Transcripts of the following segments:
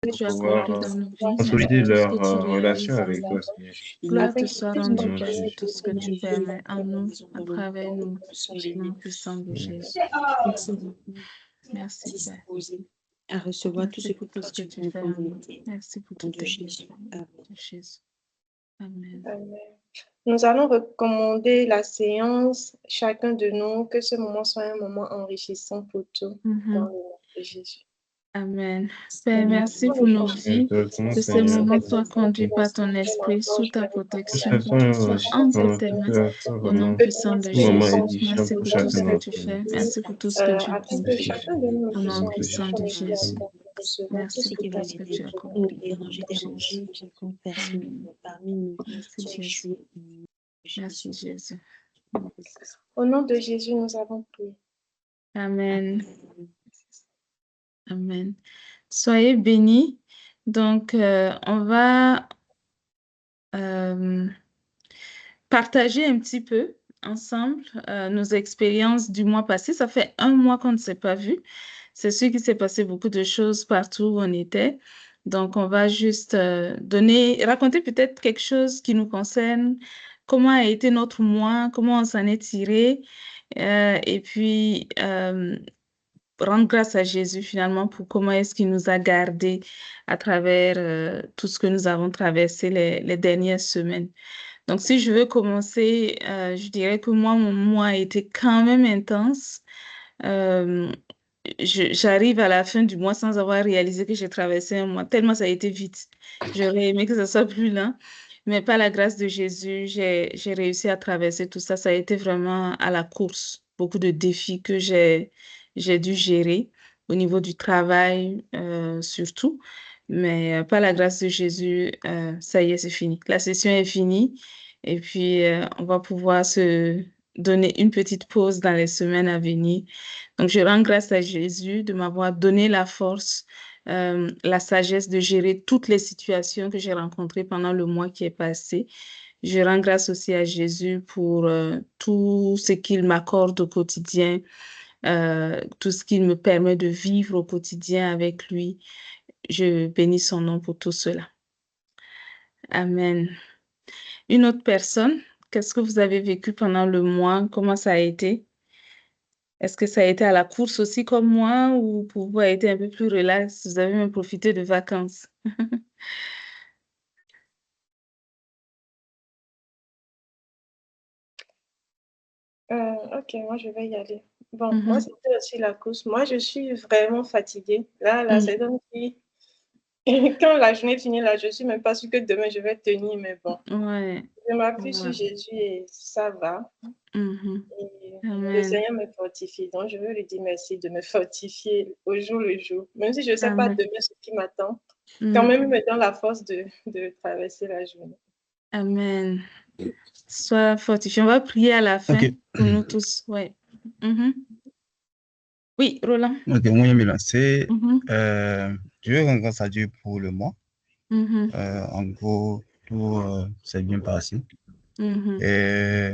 que tu as pouvoir accompli dans nos vies. Merci consolider pour tout ce leur que tu relation réalises. avec toi, Seigneur Jésus. Gloire te Afin qu'ils soit puissent rendue, Au nom de Père, comprendre pour Jésus. tout ce que comment tu Dieu permets en nous, son à volonté travers nous, pour son au nom génie. puissant de Jésus. Merci beaucoup. Merci, Père. Disposés à recevoir tout Merci ce pour que tout ce que tu tu veux fais pour en nous. nous. Merci pour Au nom tout de tes Jésus. Amen. de Jésus. Amen. Amen. Nous allons recommander la séance, chacun de nous, que ce moment soit un moment enrichissant pour tout, dans le nom de Jésus. Amen. Père, merci pour nos vies. Que ce moment soit conduit par ton esprit, sous ta protection, que tout soit entre tes mains, au nom puissant de Jésus. Merci pour tout ce que tu fais. Merci pour tout ce que tu Afin que accomplis. chacun de nous Au nom puisse puissant de Jésus. Tout Merci ce pour qui va tout ce que tu nous accomplis. déranger, quelconque personne parmi nous. Merci Jésus. Merci Jésus. Au nom de Jésus, nous avons prié. Amen. Amen. Soyez bénis. Donc, on va partager un petit peu ensemble nos expériences du mois passé. Ça fait un mois qu'on ne s'est pas vu. C'est sûr qu'il s'est passé beaucoup de choses partout où on était. Donc, on va juste raconter peut-être quelque chose qui nous concerne, comment a été notre mois, comment on s'en est tiré, et puis rendre grâce à Jésus finalement pour comment est-ce qu'il nous a gardés à travers tout ce que nous avons traversé les dernières semaines. Donc, si je veux commencer, je dirais que moi, mon mois a été quand même intense. Euh, J'arrive à la fin du mois sans avoir réalisé que j'ai traversé un mois, tellement ça a été vite. J'aurais aimé que ça soit plus lent, mais par la grâce de Jésus, j'ai réussi à traverser tout ça. Ça a été vraiment à la course, beaucoup de défis que j'ai dû gérer au niveau du travail surtout. Mais par la grâce de Jésus, ça y est, c'est fini. La session est finie et puis on va pouvoir se donner une petite pause dans les semaines à venir. Donc, je rends grâce à Jésus de m'avoir donné la force, la sagesse de gérer toutes les situations que j'ai rencontrées pendant le mois qui est passé. Je rends grâce aussi à Jésus pour tout ce qu'il m'accorde au quotidien, tout ce qu'il me permet de vivre au quotidien avec lui. Je bénis son nom pour tout cela. Amen. Une autre personne, qu'est-ce que vous avez vécu pendant le mois? Comment ça a été? Est-ce que ça a été à la course aussi comme moi ou pour vous a été un peu plus relax? Vous avez même profité de vacances? Ok, moi je vais y aller. Bon, moi c'était aussi la course. Moi je suis vraiment fatiguée. Là, c'est comme si quand la journée finit là, je suis même pas sûre que demain je vais tenir, mais bon. Ouais. Je m'appuie sur Jésus et ça va. Et le Seigneur me fortifie. Donc je veux lui dire merci de me fortifier au jour le jour. Même si je ne sais pas demain ce qui m'attend, quand même il me donne la force de traverser la journée. Amen. Sois fortifié. On va prier à la fin pour nous tous. Ouais. Oui, Roland. Ok, moi, je vais me lancer. Je vais rendre grâce à Dieu pour le mois. En gros, tout s'est bien passé. Et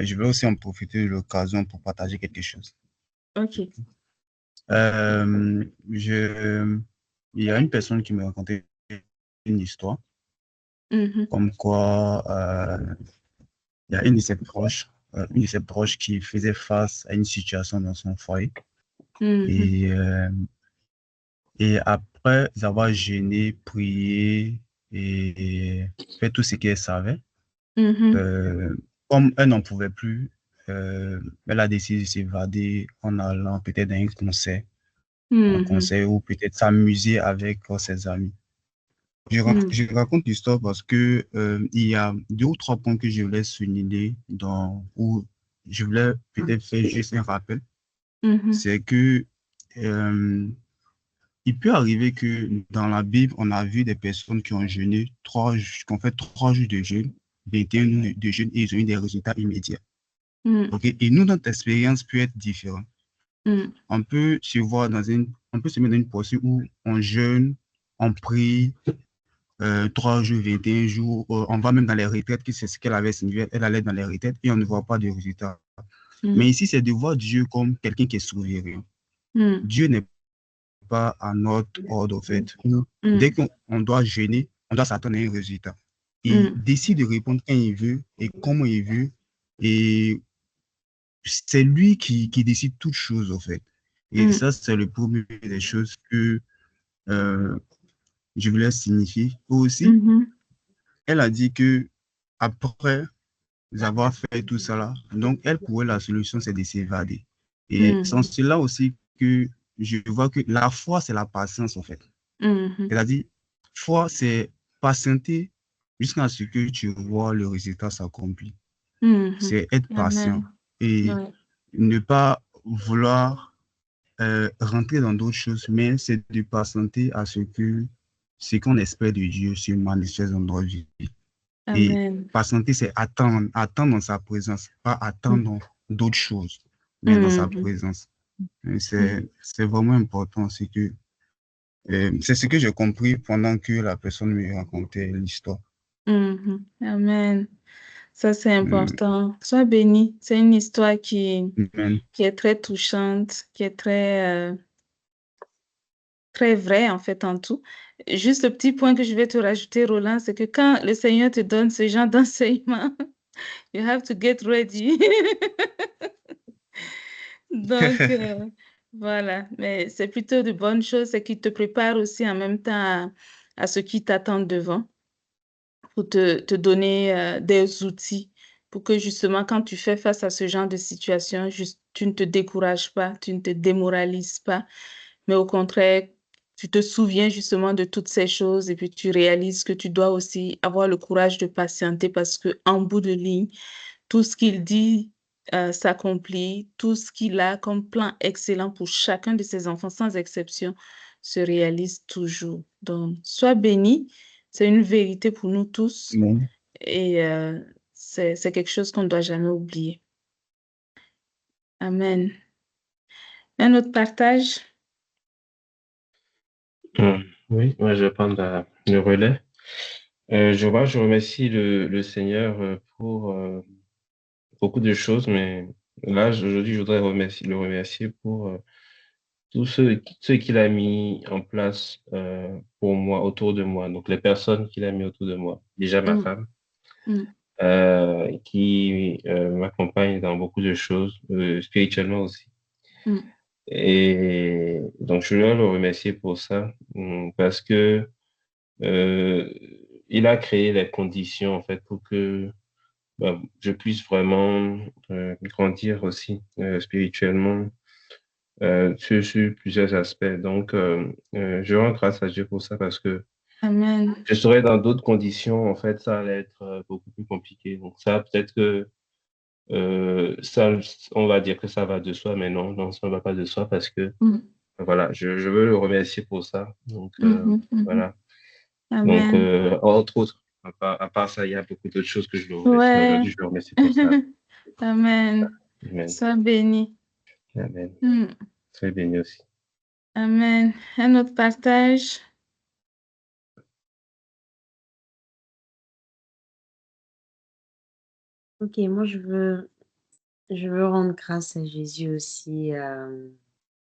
je vais aussi en profiter de l'occasion pour partager quelque chose. Ok. Il y a une personne qui m'a raconté une histoire, comme quoi il y a une de ses proches qui faisait face à une situation dans son foyer. Et après avoir jeûné, prié et fait tout ce qu'elle savait, comme elle n'en pouvait plus, elle a décidé de s'évader en allant peut-être dans un concert ou peut-être s'amuser avec ses amis. Je raconte l'histoire parce que il y a 2 ou 3 points que je voulais souligner où je voulais peut-être faire juste un rappel. C'est que il peut arriver que dans la Bible, on a vu des personnes qui ont jeûné qui ont fait 3 jours de jeûne, 21 jours de jeûne et ils ont eu des résultats immédiats. Okay? Et nous, notre expérience peut être différente. On peut se mettre dans une posture où on jeûne, on prie, 3 jours, 21 jours, on va même dans les retraites, que c'est ce qu'elle avait signifié, elle allait dans les retraites et on ne voit pas de résultats. Mais ici, c'est de voir Dieu comme quelqu'un qui est souverain. Dieu n'est pas à notre ordre, en fait. Dès qu'on doit jeûner, on doit s'attendre à un résultat. Il décide de répondre quand il veut et comment il veut. Et c'est lui qui décide toutes choses, en fait. Et ça, c'est le premier des choses que je voulais signifier. Aussi, elle a dit que après avoir fait tout ça là, donc elle, pour elle, la solution, c'est de s'évader. Et c'est cela aussi que je vois que la foi, c'est la patience, en fait. C'est-à-dire, foi, c'est patienter jusqu'à ce que tu vois le résultat s'accomplir. C'est être patient et ne pas vouloir rentrer dans d'autres choses, mais c'est de patienter à ce qu'on espère de Dieu se manifeste dans notre vie. Et patienter, c'est attendre dans sa présence, pas attendre d'autres choses, mais dans sa présence. C'est vraiment important, c'est ce que j'ai compris pendant que la personne me racontait l'histoire. Amen. Ça, c'est important. Sois béni. C'est une histoire qui est très touchante, qui est très, très vraie, en fait, en tout. Juste le petit point que je vais te rajouter, Roland, c'est que quand le Seigneur te donne ce genre d'enseignement, you have to get ready. Donc, voilà. Mais c'est plutôt de bonnes choses, c'est qu'il te prépare aussi en même temps à ce qui t'attend devant, pour te donner des outils pour que justement, quand tu fais face à ce genre de situation, tu ne te décourages pas, tu ne te démoralises pas, mais au contraire, tu te souviens justement de toutes ces choses et puis tu réalises que tu dois aussi avoir le courage de patienter parce qu'en bout de ligne, tout ce qu'il dit s'accomplit, tout ce qu'il a comme plan excellent pour chacun de ses enfants, sans exception, se réalise toujours. Donc, sois béni, c'est une vérité pour nous tous et c'est quelque chose qu'on ne doit jamais oublier. Amen. Un autre partage? Oui, moi je vais prendre le relais. Je remercie le Seigneur pour beaucoup de choses, mais là, aujourd'hui, je voudrais le remercier pour tout ce qu'il a mis en place pour moi, autour de moi. Donc, les personnes qu'il a mis autour de moi. Déjà, ma femme, qui m'accompagne dans beaucoup de choses, spirituellement aussi. Et donc, je voulais le remercier pour ça, parce que il a créé les conditions, en fait, pour que je puisse vraiment grandir aussi spirituellement sur plusieurs aspects. Donc, je rends grâce à Dieu pour ça parce que je serais dans d'autres conditions, en fait, ça allait être beaucoup plus compliqué. Donc ça, peut-être que ça, on va dire que ça va de soi, mais non, ça ne va pas de soi parce que, voilà, je veux le remercier pour ça. Donc, voilà. Donc, entre autres, à part ça, il y a beaucoup d'autres choses que je le remercie. Mais aujourd'hui, je le remercie pour ça. Amen. Sois béni. Amen. Sois béni aussi. Amen. Un autre partage? Ok, moi je veux rendre grâce à Jésus aussi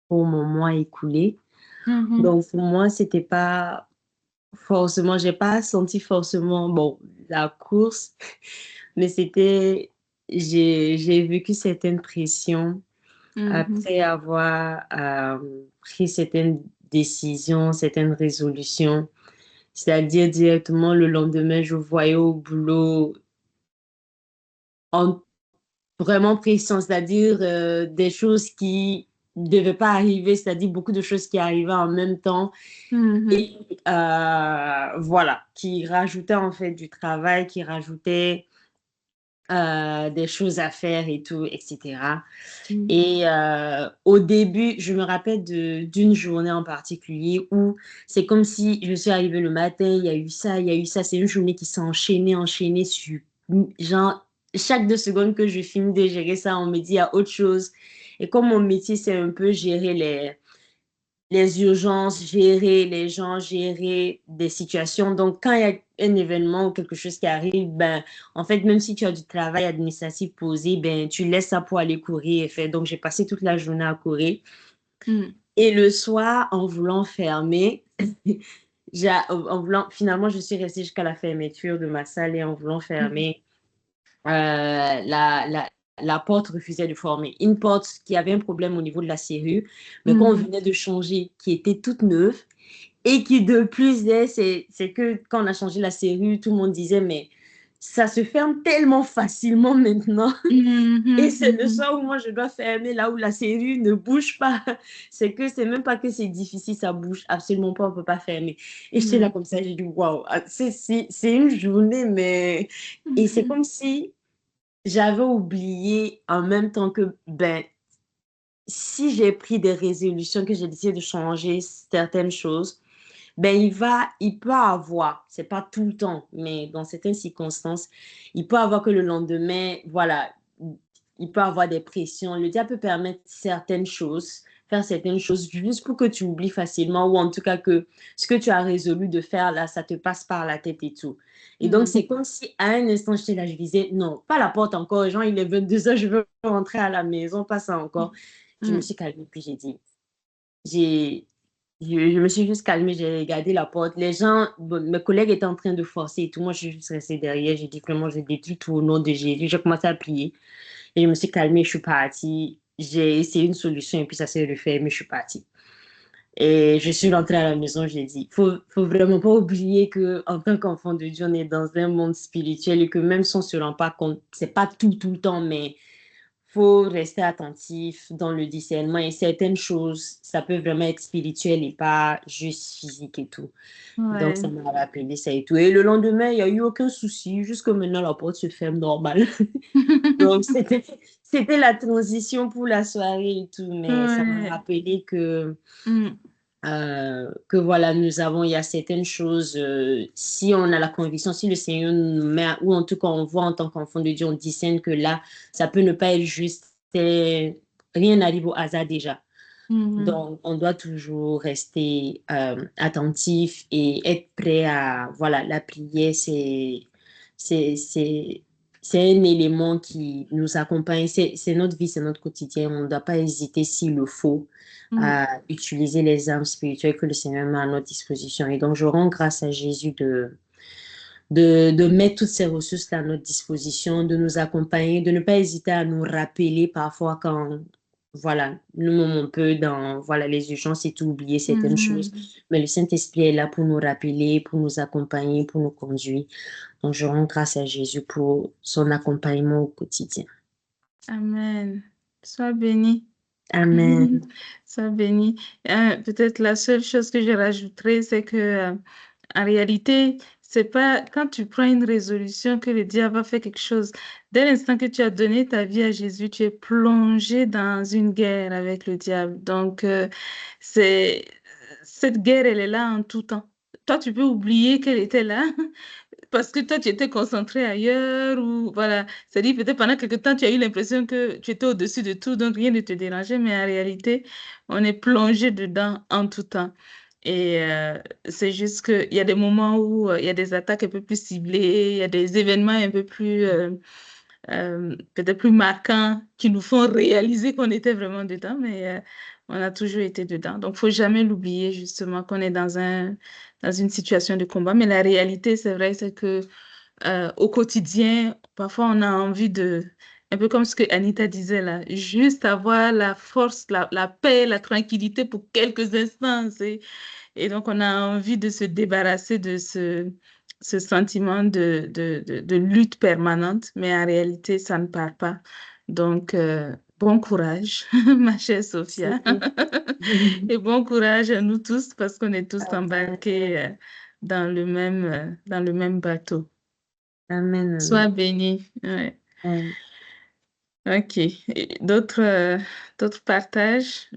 pour mon mois écoulé. Donc pour moi, c'était pas forcément, j'ai pas senti forcément la course, mais j'ai vécu certaines pressions après avoir pris certaines décisions, certaines résolutions. C'est-à-dire directement le lendemain, je voyais au boulot vraiment pression, c'est-à-dire des choses qui ne devaient pas arriver, c'est-à-dire beaucoup de choses qui arrivaient en même temps. Et voilà, qui rajoutaient en fait du travail, qui rajoutaient des choses à faire et tout, etc. Et au début, je me rappelle d'une journée en particulier où c'est comme si je suis arrivée le matin, il y a eu ça, il y a eu ça. C'est une journée qui s'est enchaînée sur genre chaque 2 secondes que je finis de gérer ça, on me dit il y a autre chose. Et comme mon métier, c'est un peu gérer les urgences, gérer les gens, gérer des situations. Donc, quand il y a un événement ou quelque chose qui arrive, en fait, même si tu as du travail administratif posé, tu laisses ça pour aller courir et faire. Donc, j'ai passé toute la journée à courir. Et le soir, en voulant fermer, finalement, je suis restée jusqu'à la fermeture de ma salle et en voulant fermer, la porte refusait de former. Une porte qui avait un problème au niveau de la serrure, mais qu'on venait de changer, qui était toute neuve et qui de plus c'est que quand on a changé la serrure, tout le monde disait, mais ça se ferme tellement facilement maintenant. Et c'est le soir où moi je dois fermer là où la serrure ne bouge pas. C'est même pas que c'est difficile, ça bouge absolument pas, on peut pas fermer. Et j'étais là comme ça, j'ai dit waouh, c'est une journée, mais. Et c'est comme si j'avais oublié en même temps que, ben, si j'ai pris des résolutions, que j'ai décidé de changer certaines choses, ben il peut avoir, c'est pas tout le temps, mais dans certaines circonstances, il peut avoir que le lendemain, voilà, il peut avoir des pressions. Le diable peut permettre certaines choses, faire certaines choses juste pour que tu oublies facilement ou en tout cas que ce que tu as résolu de faire là, ça te passe par la tête et tout. Et donc, c'est comme si à un instant, j'étais là, je disais, non, pas la porte encore, genre, il est 22h, je veux rentrer à la maison, pas ça encore. Je me suis calmée, puis j'ai dit, je me suis juste calmée, j'ai regardé la porte. Les gens, mes collègues étaient en train de forcer et tout. Moi, je suis juste restée derrière. J'ai dit vraiment, je détruis tout au nom de Jésus. J'ai commencé à prier et je me suis calmée, je suis partie. J'ai essayé une solution et puis ça s'est refait, mais je suis partie. Et je suis rentrée à la maison, j'ai dit, faut vraiment pas oublier que en tant qu'enfant de Dieu, on est dans un monde spirituel et que même si on se rend pas compte, c'est pas tout le temps, mais faut rester attentif dans le discernement et certaines choses, ça peut vraiment être spirituel et pas juste physique et tout. Donc, ça m'a rappelé ça et tout. Et le lendemain, il n'y a eu aucun souci. Jusque maintenant, la porte se ferme normal. Donc, c'était la transition pour la soirée et tout. Mais ça m'a rappelé que voilà, il y a certaines choses, si on a la conviction, si le Seigneur nous met, ou en tout cas on voit en tant qu'enfant de Dieu, on discerne que là, ça peut ne pas être juste, rien n'arrive au hasard déjà. Donc, on doit toujours rester attentif et être prêt à, voilà, la prière, c'est, c'est un élément qui nous accompagne, c'est notre vie, c'est notre quotidien. On ne doit pas hésiter, s'il le faut, à utiliser les armes spirituelles que le Seigneur met à notre disposition. Et donc, je rends grâce à Jésus de mettre toutes ces ressources à notre disposition, de nous accompagner, de ne pas hésiter à nous rappeler parfois quand, voilà, nous, on peut dans, voilà, les urgences et tout oublier certaines choses. Mais le Saint-Esprit est là pour nous rappeler, pour nous accompagner, pour nous conduire. Donc, je rends grâce à Jésus pour son accompagnement au quotidien. Amen. Sois béni. Amen. Sois béni. Peut-être la seule chose que je rajouterais, c'est que en réalité, c'est pas quand tu prends une résolution que le diable va faire quelque chose. Dès l'instant que tu as donné ta vie à Jésus, tu es plongé dans une guerre avec le diable. Donc, cette guerre, elle est là en tout temps. Toi, tu peux oublier qu'elle était là parce que toi, tu étais concentré ailleurs ou voilà. C'est-à-dire, peut-être pendant quelque temps, tu as eu l'impression que tu étais au-dessus de tout, donc rien ne te dérangeait, mais en réalité, on est plongé dedans en tout temps. Et c'est juste qu'il y a des moments où il y a des attaques un peu plus ciblées, il y a des événements un peu plus, peut-être plus marquants qui nous font réaliser qu'on était vraiment dedans, mais on a toujours été dedans. Donc, il ne faut jamais l'oublier, justement, qu'on est dans une situation de combat. Mais la réalité, c'est vrai, c'est que au quotidien, parfois, on a envie de, un peu comme ce que Anita disait là, juste avoir la force, la paix, la tranquillité pour quelques instants. Et donc, on a envie de se débarrasser de ce sentiment de lutte permanente, mais en réalité, ça ne part pas. Donc, bon courage, ma chère Sophia. Et bon courage à nous tous parce qu'on est tous embarqués dans le même bateau. Amen. Sois béni. Ouais. Amen. OK. D'autres partages?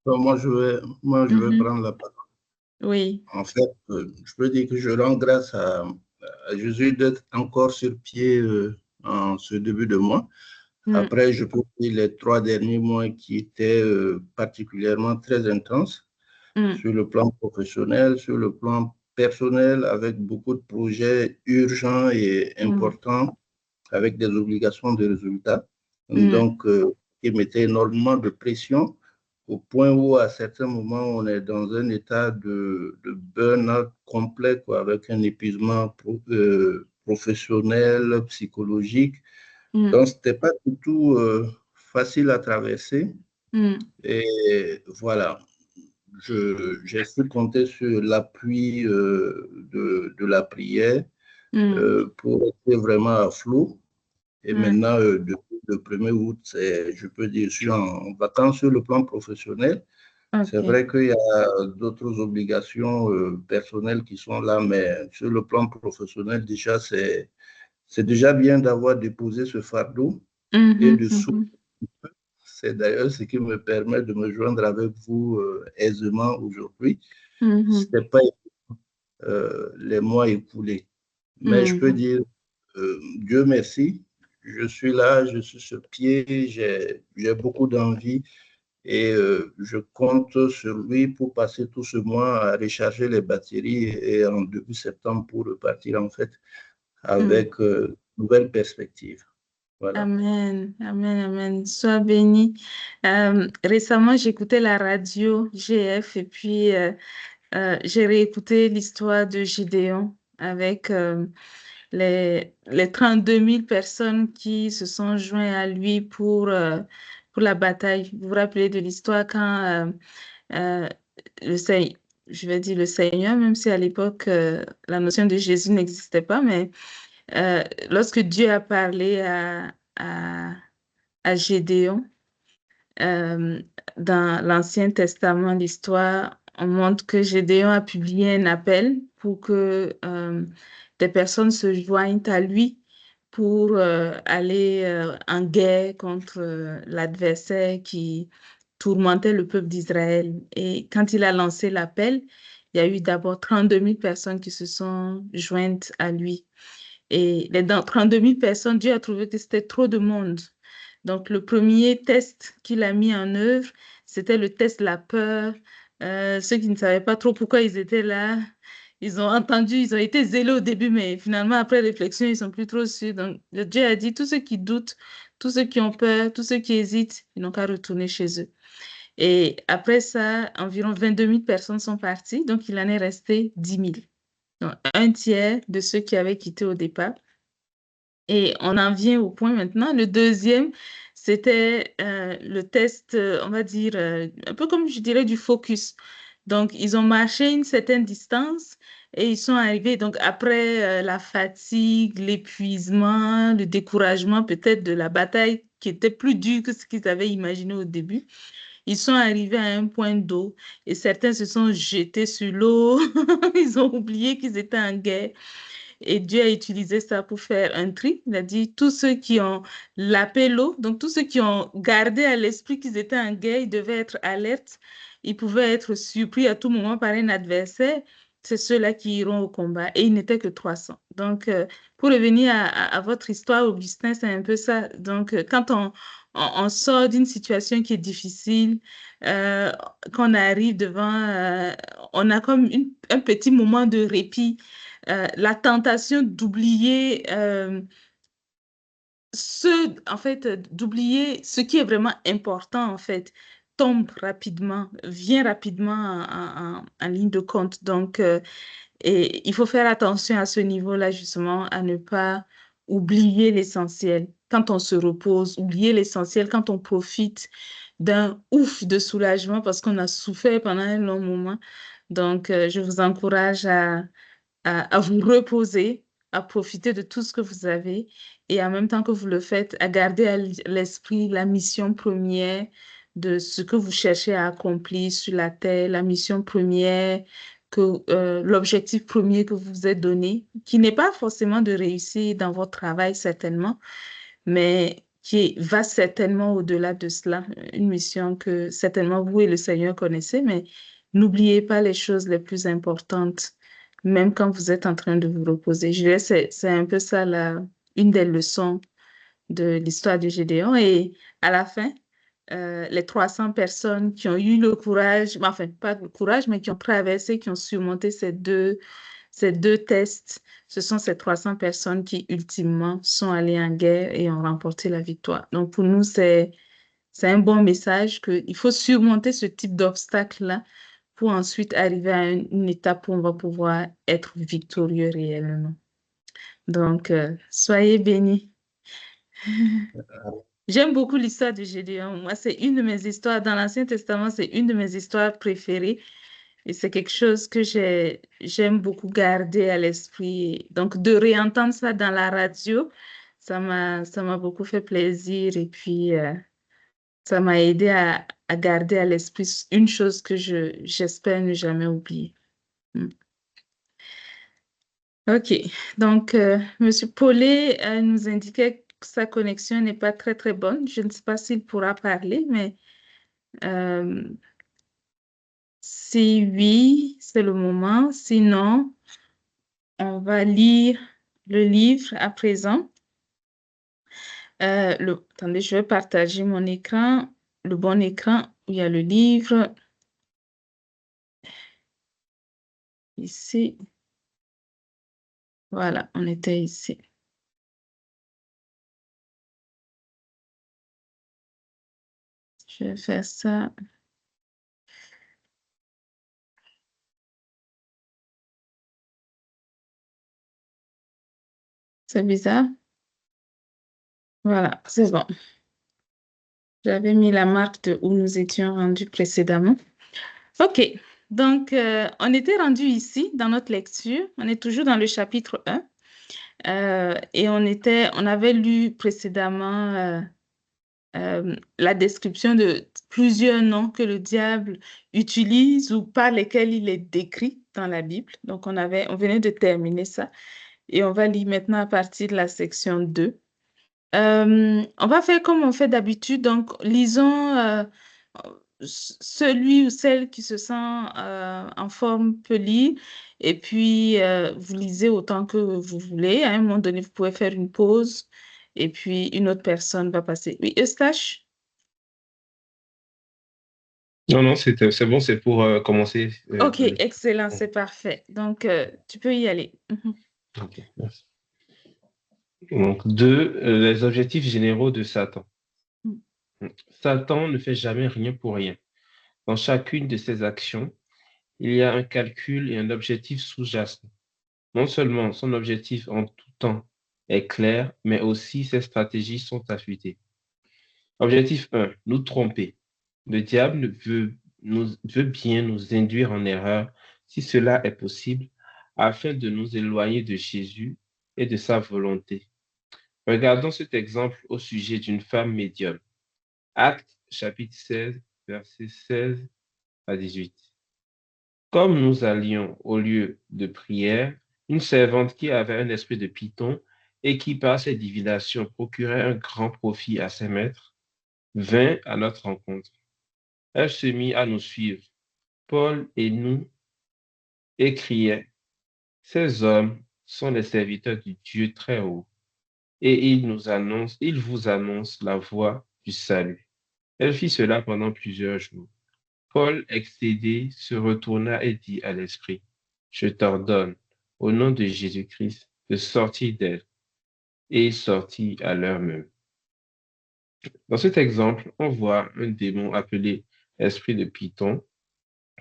Moi, je vais prendre la parole. Oui. En fait, je peux dire que je rends grâce à Jésus d'être encore sur pied en ce début de mois. Après, je peux dire les 3 derniers mois qui étaient particulièrement très intenses sur le plan professionnel, sur le plan personnel, avec beaucoup de projets urgents et importants, avec des obligations de résultats. Donc, qui mettaient énormément de pression au point où à certains moments, on est dans un état de burn-out complet, quoi, avec un épuisement professionnel, psychologique. Donc, ce n'était pas du tout facile à traverser. Et voilà, j'ai su compter sur l'appui de la prière pour être vraiment à flot. Et maintenant, depuis le 1er août, je peux dire, je suis en vacances sur le plan professionnel. C'est vrai qu'il y a d'autres obligations personnelles qui sont là, mais sur le plan professionnel, déjà, c'est déjà bien d'avoir déposé ce fardeau et de souffler. C'est d'ailleurs ce qui me permet de me joindre avec vous aisément aujourd'hui. Ce n'était pas les mois écoulés. Mais je peux dire, Dieu merci, je suis là, je suis sur pied, j'ai beaucoup d'envie et je compte sur lui pour passer tout ce mois à recharger les batteries et en début septembre pour repartir en fait avec nouvelles perspectives. Voilà. Amen, amen, amen. Sois béni. Récemment, j'écoutais la radio GF et puis j'ai réécouté l'histoire de Gédéon avec les 32 000 personnes qui se sont joints à lui pour la bataille. Vous vous rappelez de l'histoire quand je vais dire le Seigneur, même si à l'époque la notion de Jésus n'existait pas, mais lorsque Dieu a parlé à Gédéon, dans l'Ancien Testament, l'histoire, on montre que Gédéon a publié un appel pour que des personnes se joignent à lui pour aller en guerre contre l'adversaire qui tourmentait le peuple d'Israël. Et quand il a lancé l'appel, il y a eu d'abord 32 000 personnes qui se sont jointes à lui. Et dans 32 000 personnes, Dieu a trouvé que c'était trop de monde. Donc, le premier test qu'il a mis en œuvre, c'était le test de la peur. Ceux qui ne savaient pas trop pourquoi ils étaient là, ils ont entendu, ils ont été zélés au début, mais finalement, après réflexion, ils sont plus trop sûrs. Donc, Dieu a dit, tous ceux qui doutent, tous ceux qui ont peur, tous ceux qui hésitent, ils n'ont qu'à retourner chez eux. Et après ça, environ 22 000 personnes sont parties, donc il en est resté 10 000. Donc, un tiers de ceux qui avaient quitté au départ. Et on en vient au point maintenant. Le deuxième, c'était le test, on va dire, un peu comme je dirais du focus. Donc, ils ont marché une certaine distance et ils sont arrivés. Donc, après la fatigue, l'épuisement, le découragement peut-être de la bataille qui était plus dure que ce qu'ils avaient imaginé au début, ils sont arrivés à un point d'eau et certains se sont jetés sur l'eau. Ils ont oublié qu'ils étaient en guerre. Et Dieu a utilisé ça pour faire un tri. Il a dit, tous ceux qui ont lapé l'eau, donc tous ceux qui ont gardé à l'esprit qu'ils étaient en guerre, ils devaient être alertes. Ils pouvaient être surpris à tout moment par un adversaire. C'est ceux-là qui iront au combat. Et ils n'étaient que 300. Donc, pour revenir à votre histoire, Augustin, c'est un peu ça. Donc, quand on sort d'une situation qui est difficile, qu'on arrive devant, on a comme un petit moment de répit. La tentation d'oublier d'oublier ce qui est vraiment important, en fait, tombe rapidement, vient rapidement en ligne de compte. Donc, et il faut faire attention à ce niveau-là, justement, à ne pas oublier l'essentiel. Quand on se repose, oublier l'essentiel, quand on profite d'un ouf de soulagement parce qu'on a souffert pendant un long moment. Donc, je vous encourage à vous reposer, à profiter de tout ce que vous avez et en même temps que vous le faites, à garder à l'esprit la mission première de ce que vous cherchez à accomplir sur la terre, la mission première, l'objectif premier que vous vous êtes donné, qui n'est pas forcément de réussir dans votre travail, certainement, mais qui va certainement au-delà de cela, une mission que certainement vous et le Seigneur connaissez, mais n'oubliez pas les choses les plus importantes même quand vous êtes en train de vous reposer. Je dirais c'est un peu ça une des leçons de l'histoire de Gédéon. Et à la fin, les 300 personnes qui ont eu le courage, enfin pas le courage, mais qui ont traversé, qui ont surmonté ces deux tests, ce sont ces 300 personnes qui ultimement sont allées en guerre et ont remporté la victoire. Donc pour nous, c'est c'est un bon message qu'il faut surmonter ce type d'obstacle-là pour ensuite arriver à une étape où on va pouvoir être victorieux réellement. Donc, soyez bénis. J'aime beaucoup l'histoire de Gédéon. Moi, c'est une de mes histoires. Dans l'Ancien Testament, c'est une de mes histoires préférées. Et c'est quelque chose que j'aime beaucoup garder à l'esprit. Donc, de réentendre ça dans la radio, ça m'a beaucoup fait plaisir. Et puis, ça m'a aidé à garder à l'esprit une chose que j'espère ne jamais oublier. OK. Donc, Monsieur Paulet nous indiquait que sa connexion n'est pas très, très bonne. Je ne sais pas s'il pourra parler, mais si oui, c'est le moment. Sinon, on va lire le livre à présent. Attendez, je vais partager mon écran, le bon écran où il y a le livre. Ici. Voilà, on était ici. Je vais faire ça. C'est bizarre. Voilà, c'est bon. J'avais mis la marque de où nous étions rendus précédemment. OK. Donc, on était rendu ici dans notre lecture. On est toujours dans le chapitre 1. Et on avait lu précédemment la description de plusieurs noms que le diable utilise ou par lesquels il est décrit dans la Bible. Donc, on venait de terminer ça. Et on va lire maintenant à partir de la section 2. On va faire comme on fait d'habitude. Donc, lisons celui ou celle qui se sent en forme peut lire. Et puis, vous lisez autant que vous voulez. À un moment donné, vous pouvez faire une pause. Et puis, une autre personne va passer. Oui, Eustache? Non, c'est bon, c'est pour commencer. OK, excellent, c'est parfait. Donc, tu peux y aller. OK, merci. Donc, 2, les objectifs généraux de Satan. Satan ne fait jamais rien pour rien. Dans chacune de ses actions, il y a un calcul et un objectif sous-jacent. Non seulement son objectif en tout temps est clair, mais aussi ses stratégies sont affûtées. Objectif 1, nous tromper. Le diable veut bien nous induire en erreur, si cela est possible, afin de nous éloigner de Jésus et de sa volonté. Regardons cet exemple au sujet d'une femme médium. Actes chapitre 16, versets 16 à 18. Comme nous allions au lieu de prière, une servante qui avait un esprit de python et qui par ses divinations procurait un grand profit à ses maîtres, vint à notre rencontre. Elle se mit à nous suivre, Paul et nous, et criait, « Ces hommes sont les serviteurs du Dieu très haut, et ils vous annoncent la voie du salut. » Elle fit cela pendant plusieurs jours. Paul, excédé, se retourna et dit à l'esprit, « Je t'ordonne, au nom de Jésus-Christ, de sortir d'elle. » Et il sortit à l'heure même. Dans cet exemple, on voit un démon appelé esprit de Python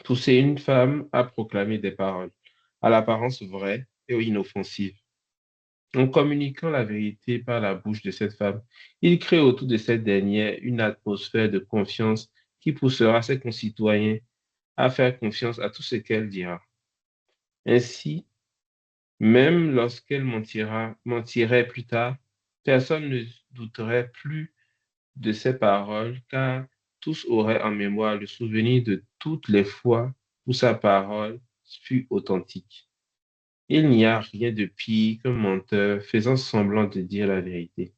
pousser une femme à proclamer des paroles, à l'apparence vraies et inoffensives. En communiquant la vérité par la bouche de cette femme, il crée autour de cette dernière une atmosphère de confiance qui poussera ses concitoyens à faire confiance à tout ce qu'elle dira. Ainsi, même lorsqu'elle mentirait plus tard, personne ne douterait plus de ses paroles, car tous auraient en mémoire le souvenir de toutes les fois où sa parole fut authentique. Il n'y a rien de pire qu'un menteur faisant semblant de dire la vérité.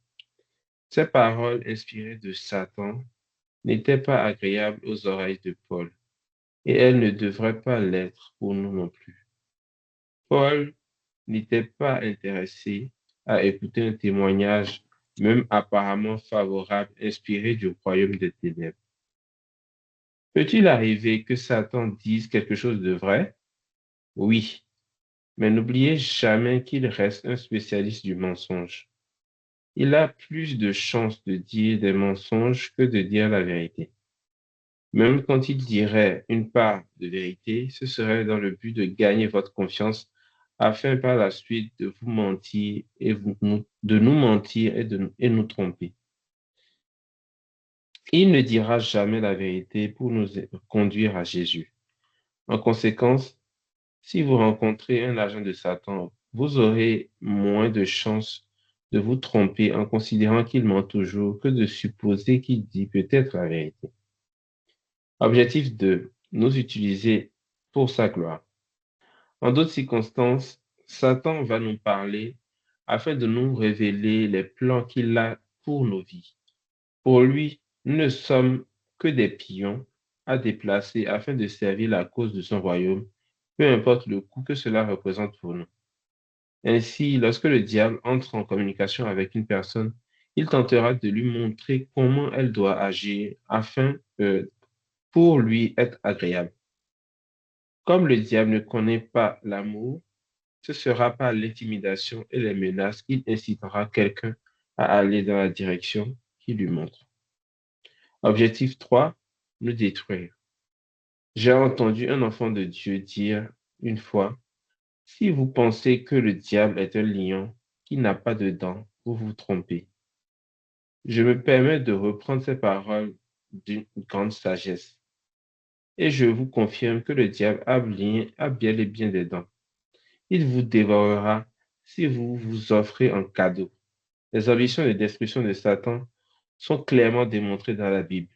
Ces paroles inspirées de Satan n'étaient pas agréables aux oreilles de Paul, et elles ne devraient pas l'être pour nous non plus. Paul n'était pas intéressé à écouter un témoignage, même apparemment favorable, inspiré du royaume des ténèbres. Peut-il arriver que Satan dise quelque chose de vrai? Oui, mais n'oubliez jamais qu'il reste un spécialiste du mensonge. il a plus de chances de dire des mensonges que de dire la vérité. Même quand il dirait une part de vérité, ce serait dans le but de gagner votre confiance afin par la suite de vous mentir et de nous mentir et nous tromper. Il ne dira jamais la vérité pour nous conduire à Jésus. En conséquence, si vous rencontrez un agent de Satan, vous aurez moins de chances de vous tromper en considérant qu'il ment toujours que de supposer qu'il dit peut-être la vérité. Objectif 2. Nous utiliser pour sa gloire. En d'autres circonstances, Satan va nous parler afin de nous révéler les plans qu'il a pour nos vies. Pour lui, nous ne sommes que des pions à déplacer afin de servir la cause de son royaume, peu importe le coût que cela représente pour nous. Ainsi, lorsque le diable entre en communication avec une personne, il tentera de lui montrer comment elle doit agir afin pour lui être agréable. Comme le diable ne connaît pas l'amour, ce sera par l'intimidation et les menaces qu'il incitera quelqu'un à aller dans la direction qu'il lui montre. Objectif 3, nous détruire. J'ai entendu un enfant de Dieu dire une fois, si vous pensez que le diable est un lion qui n'a pas de dents, vous vous trompez. Je me permets de reprendre ces paroles d'une grande sagesse. Et je vous confirme que le diable a bien et bien des dents. Il vous dévorera si vous vous offrez en cadeau. Les ambitions de destruction de Satan sont clairement démontrées dans la Bible.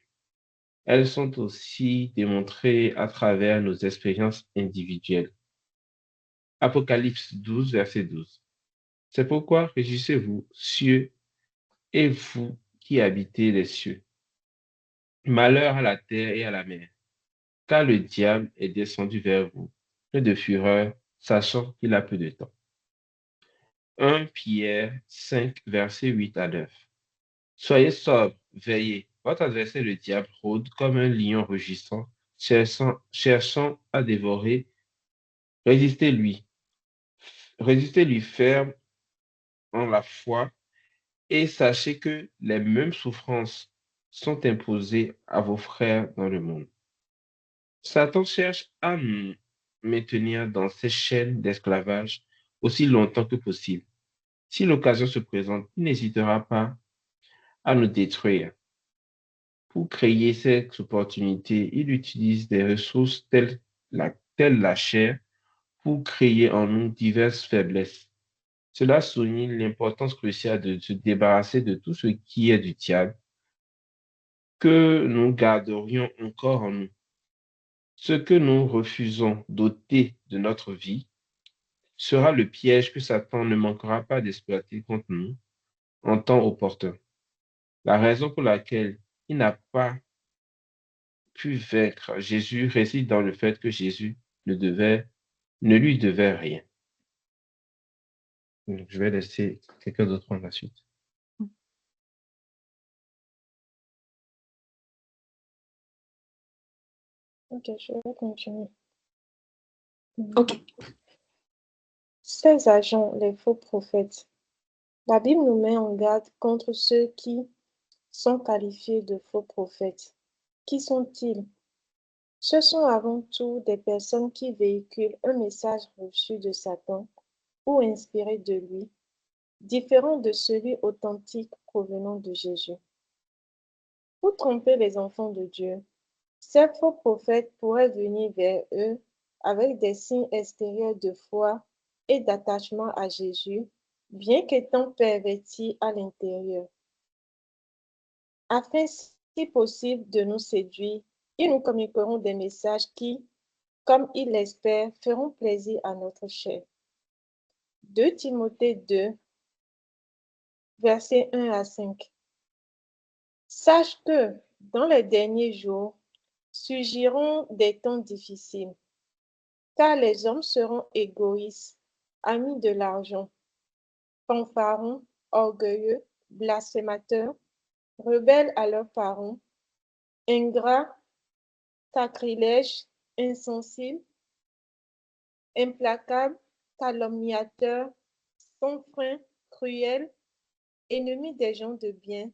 Elles sont aussi démontrées à travers nos expériences individuelles. Apocalypse 12, verset 12. C'est pourquoi réjouissez-vous, cieux, et vous qui habitez les cieux. Malheur à la terre et à la mer, car le diable est descendu vers vous, plein de fureur, sachant qu'il a peu de temps. 1 Pierre 5, versets 8 à 9. Soyez sobres, veillez. Votre adversaire, le diable, rôde comme un lion rugissant, cherchant à dévorer. Résistez-lui. Résistez-lui ferme en la foi et sachez que les mêmes souffrances sont imposées à vos frères dans le monde. Satan cherche à nous maintenir dans ces chaînes d'esclavage aussi longtemps que possible. Si l'occasion se présente, il n'hésitera pas à nous détruire. Pour créer cette opportunité, il utilise des ressources telles la chair pour créer en nous diverses faiblesses. Cela souligne l'importance cruciale de se débarrasser de tout ce qui est du diable que nous garderions encore en nous. Ce que nous refusons d'ôter de notre vie sera le piège que Satan ne manquera pas d'exploiter contre nous en temps opportun. La raison pour laquelle il n'a pas pu vaincre Jésus réside dans le fait que Jésus ne lui devait rien. Donc, je vais laisser quelqu'un d'autre prendre la suite. Ok, je vais continuer. Ok. Ces agents, les faux prophètes. La Bible nous met en garde contre ceux qui sont qualifiés de faux prophètes. Qui sont-ils? Ce sont avant tout des personnes qui véhiculent un message reçu de Satan ou inspiré de lui, différent de celui authentique provenant de Jésus. Pour tromper les enfants de Dieu, ces faux prophètes pourraient venir vers eux avec des signes extérieurs de foi et d'attachement à Jésus, bien qu'étant pervertis à l'intérieur. Afin, si possible, de nous séduire, ils nous communiqueront des messages qui, comme ils l'espèrent, feront plaisir à notre chair. 2 Timothée 2, versets 1 à 5. Sache que, dans les derniers jours, surgiront des temps difficiles, car les hommes seront égoïstes, amis de l'argent, fanfarons, orgueilleux, blasphémateurs, rebelles à leurs parents, ingrats, sacrilèges, insensibles, implacables, calomniateurs, sans frein, cruels, ennemis des gens de bien,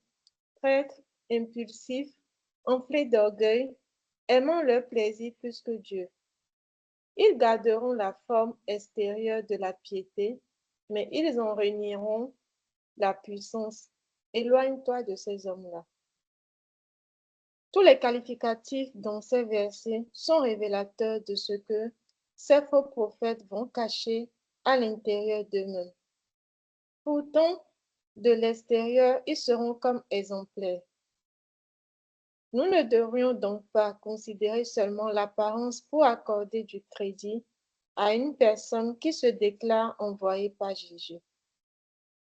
traîtres, impulsifs, enflés d'orgueil, aimant leur plaisir plus que Dieu. Ils garderont la forme extérieure de la piété, mais ils en renieront la puissance. Éloigne-toi de ces hommes-là. Tous les qualificatifs dans ces versets sont révélateurs de ce que ces faux prophètes vont cacher à l'intérieur d'eux-mêmes. Pourtant, de l'extérieur, ils seront comme exemplaires. Nous ne devrions donc pas considérer seulement l'apparence pour accorder du crédit à une personne qui se déclare envoyée par Jésus.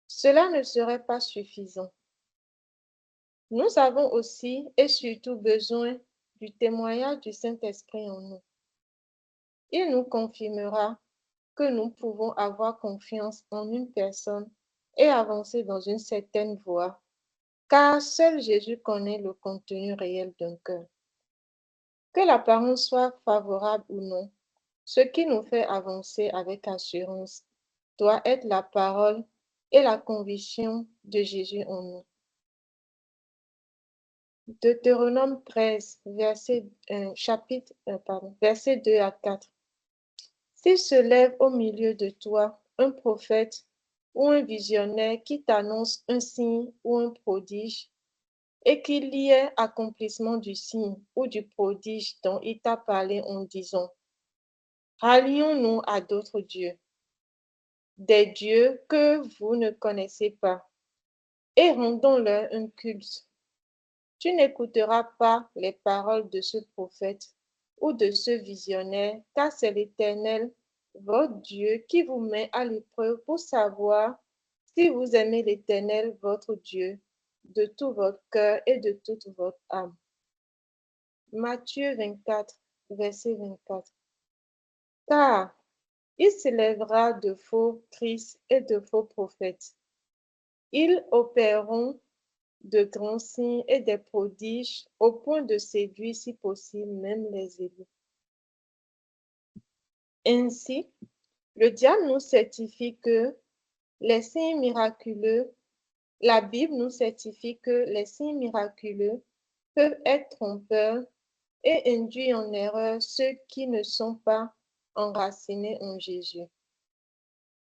Cela ne serait pas suffisant. Nous avons aussi et surtout besoin du témoignage du Saint-Esprit en nous. Il nous confirmera que nous pouvons avoir confiance en une personne et avancer dans une certaine voie, car seul Jésus connaît le contenu réel d'un cœur. Que l'apparence soit favorable ou non, ce qui nous fait avancer avec assurance doit être la parole et la conviction de Jésus en nous. Deutéronome 13, verset 2 à 4. S'il se lève au milieu de toi un prophète ou un visionnaire qui t'annonce un signe ou un prodige, et qu'il y ait accomplissement du signe ou du prodige dont il t'a parlé en disant, rallions-nous à d'autres dieux, des dieux que vous ne connaissez pas, et rendons-leur un culte. Tu n'écouteras pas les paroles de ce prophète ou de ce visionnaire, car c'est l'Éternel, votre Dieu, qui vous met à l'épreuve pour savoir si vous aimez l'Éternel, votre Dieu, de tout votre cœur et de toute votre âme. Matthieu 24, verset 24. Car il s'élèvera de faux Christ et de faux prophètes. Ils opéreront de grands signes et des prodiges au point de séduire, si possible, même les élus. Ainsi, le diable nous certifie que les signes miraculeux, la Bible nous certifie que les signes miraculeux peuvent être trompeurs et induire en erreur ceux qui ne sont pas enracinés en Jésus.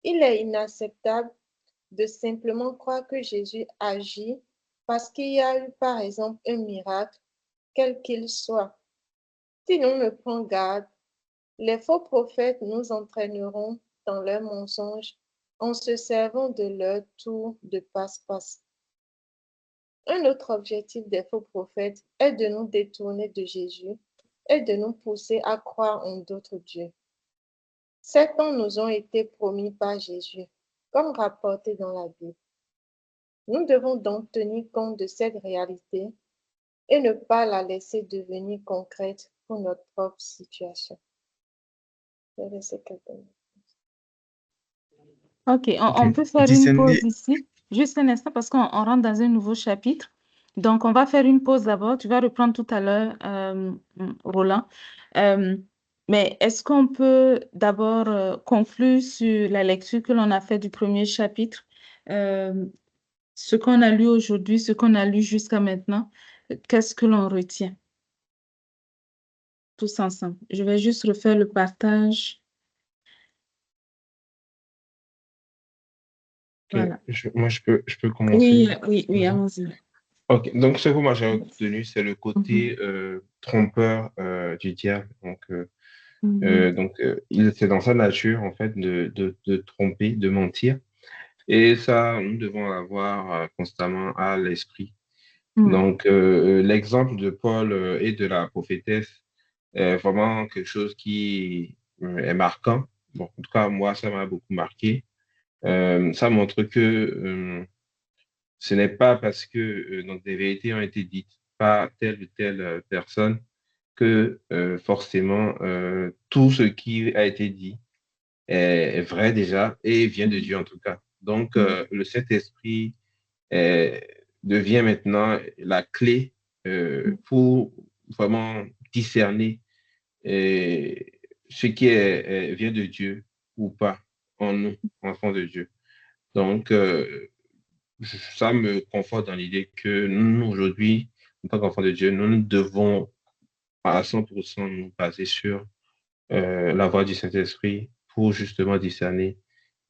Il est inacceptable de simplement croire que Jésus agit parce qu'il y a eu, par exemple, un miracle, quel qu'il soit. Si l'on ne prend garde, les faux prophètes nous entraîneront dans leurs mensonges en se servant de leur tour de passe-passe. Un autre objectif des faux prophètes est de nous détourner de Jésus et de nous pousser à croire en d'autres dieux. Ces temps nous ont été promis par Jésus, comme rapporté dans la Bible. Nous devons donc tenir compte de cette réalité et ne pas la laisser devenir concrète pour notre propre situation. Je vais laisser quelqu'un. Ok, on peut faire une pause ici, juste un instant, parce qu'on rentre dans un nouveau chapitre. Donc, on va faire une pause d'abord. Tu vas reprendre tout à l'heure, Roland. Mais est-ce qu'on peut d'abord conclure sur la lecture que l'on a fait du premier chapitre, ce qu'on a lu aujourd'hui, ce qu'on a lu jusqu'à maintenant, qu'est-ce que l'on retient? Tous ensemble. Je vais juste refaire le partage. Okay. Voilà. Moi, je peux commencer. Oui, allons-y. Ok, donc ce que moi j'ai retenu, c'est le côté trompeur du diable. Donc, c'est dans sa nature, en fait, de tromper, de mentir. Et ça, nous devons l'avoir constamment à l'esprit. Donc, l'exemple de Paul et de la prophétesse est vraiment quelque chose qui est marquant. Bon, en tout cas, moi, ça m'a beaucoup marqué. Ça montre que ce n'est pas parce que donc des vérités ont été dites par telle ou telle personne que forcément tout ce qui a été dit est vrai déjà et vient de Dieu en tout cas. Donc, le Saint-Esprit devient maintenant la clé pour vraiment discerner ce qui vient de Dieu ou pas en nous, enfants de Dieu. Donc, ça me conforte dans l'idée que nous, aujourd'hui, en tant qu'enfants de Dieu, nous devons à 100% nous baser sur la voix du Saint-Esprit pour justement discerner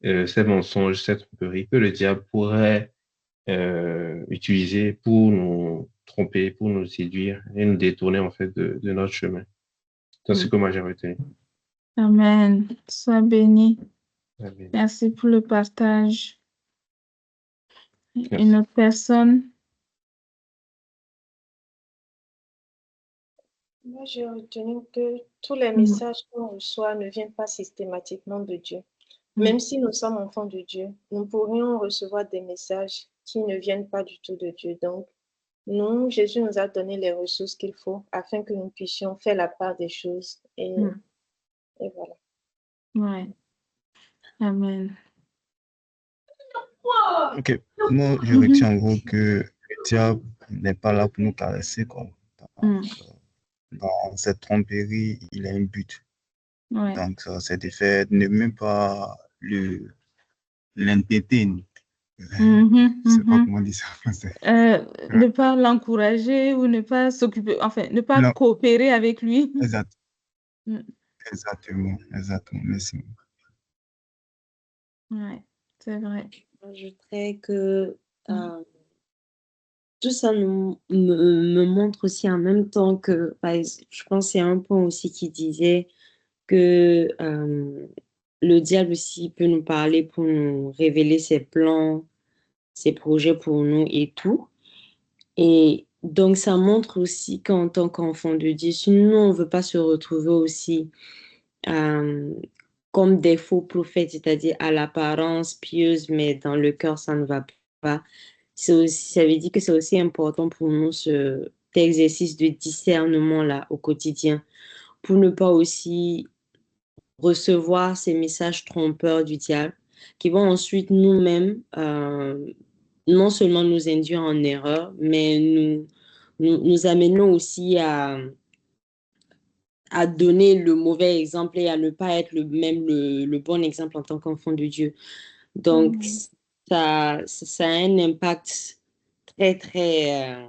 ces mensonges, cette tromperie que le diable pourrait utiliser pour nous tromper, pour nous séduire et nous détourner en fait de notre chemin. C'est ce que moi j'ai retenu. Amen. Sois béni. Amen. Merci pour le partage. Merci. Une autre personne? Moi, j'ai retenu que tous les messages qu'on reçoit ne viennent pas systématiquement de Dieu. Même si nous sommes enfants de Dieu, nous pourrions recevoir des messages qui ne viennent pas du tout de Dieu. Donc, nous, Jésus nous a donné les ressources qu'il faut afin que nous puissions faire la part des choses. Et voilà. Ouais. Amen. Ok, moi je retiens en gros que le diable n'est pas là pour nous caresser, quoi. Dans cette tromperie, il a un but. Ouais. Donc, c'est de faire ne même pas l'entêter. Je ne sais pas comment dire ça en français. Ne pas l'encourager ou ne pas s'occuper, enfin, ne pas coopérer avec lui. Exact. Exactement, exactement. Merci. Ouais, c'est vrai. J'ajouterais que tout ça me montre aussi en même temps que, je pense que c'est un point aussi qui disait que le diable aussi peut nous parler pour nous révéler ses plans, ses projets pour nous et tout. Et donc, ça montre aussi qu'en tant qu'enfant de Dieu, si nous, on ne veut pas se retrouver aussi comme des faux prophètes, c'est-à-dire à l'apparence pieuse, mais dans le cœur, ça ne va pas. Ça veut dire que c'est aussi important pour nous cet exercice de discernement-là au quotidien, pour ne pas aussi recevoir ces messages trompeurs du diable qui vont ensuite nous-mêmes non seulement nous induire en erreur, mais nous amenons aussi à donner le mauvais exemple et à ne pas être le bon exemple en tant qu'enfant de Dieu. Donc, ça a un impact très, très,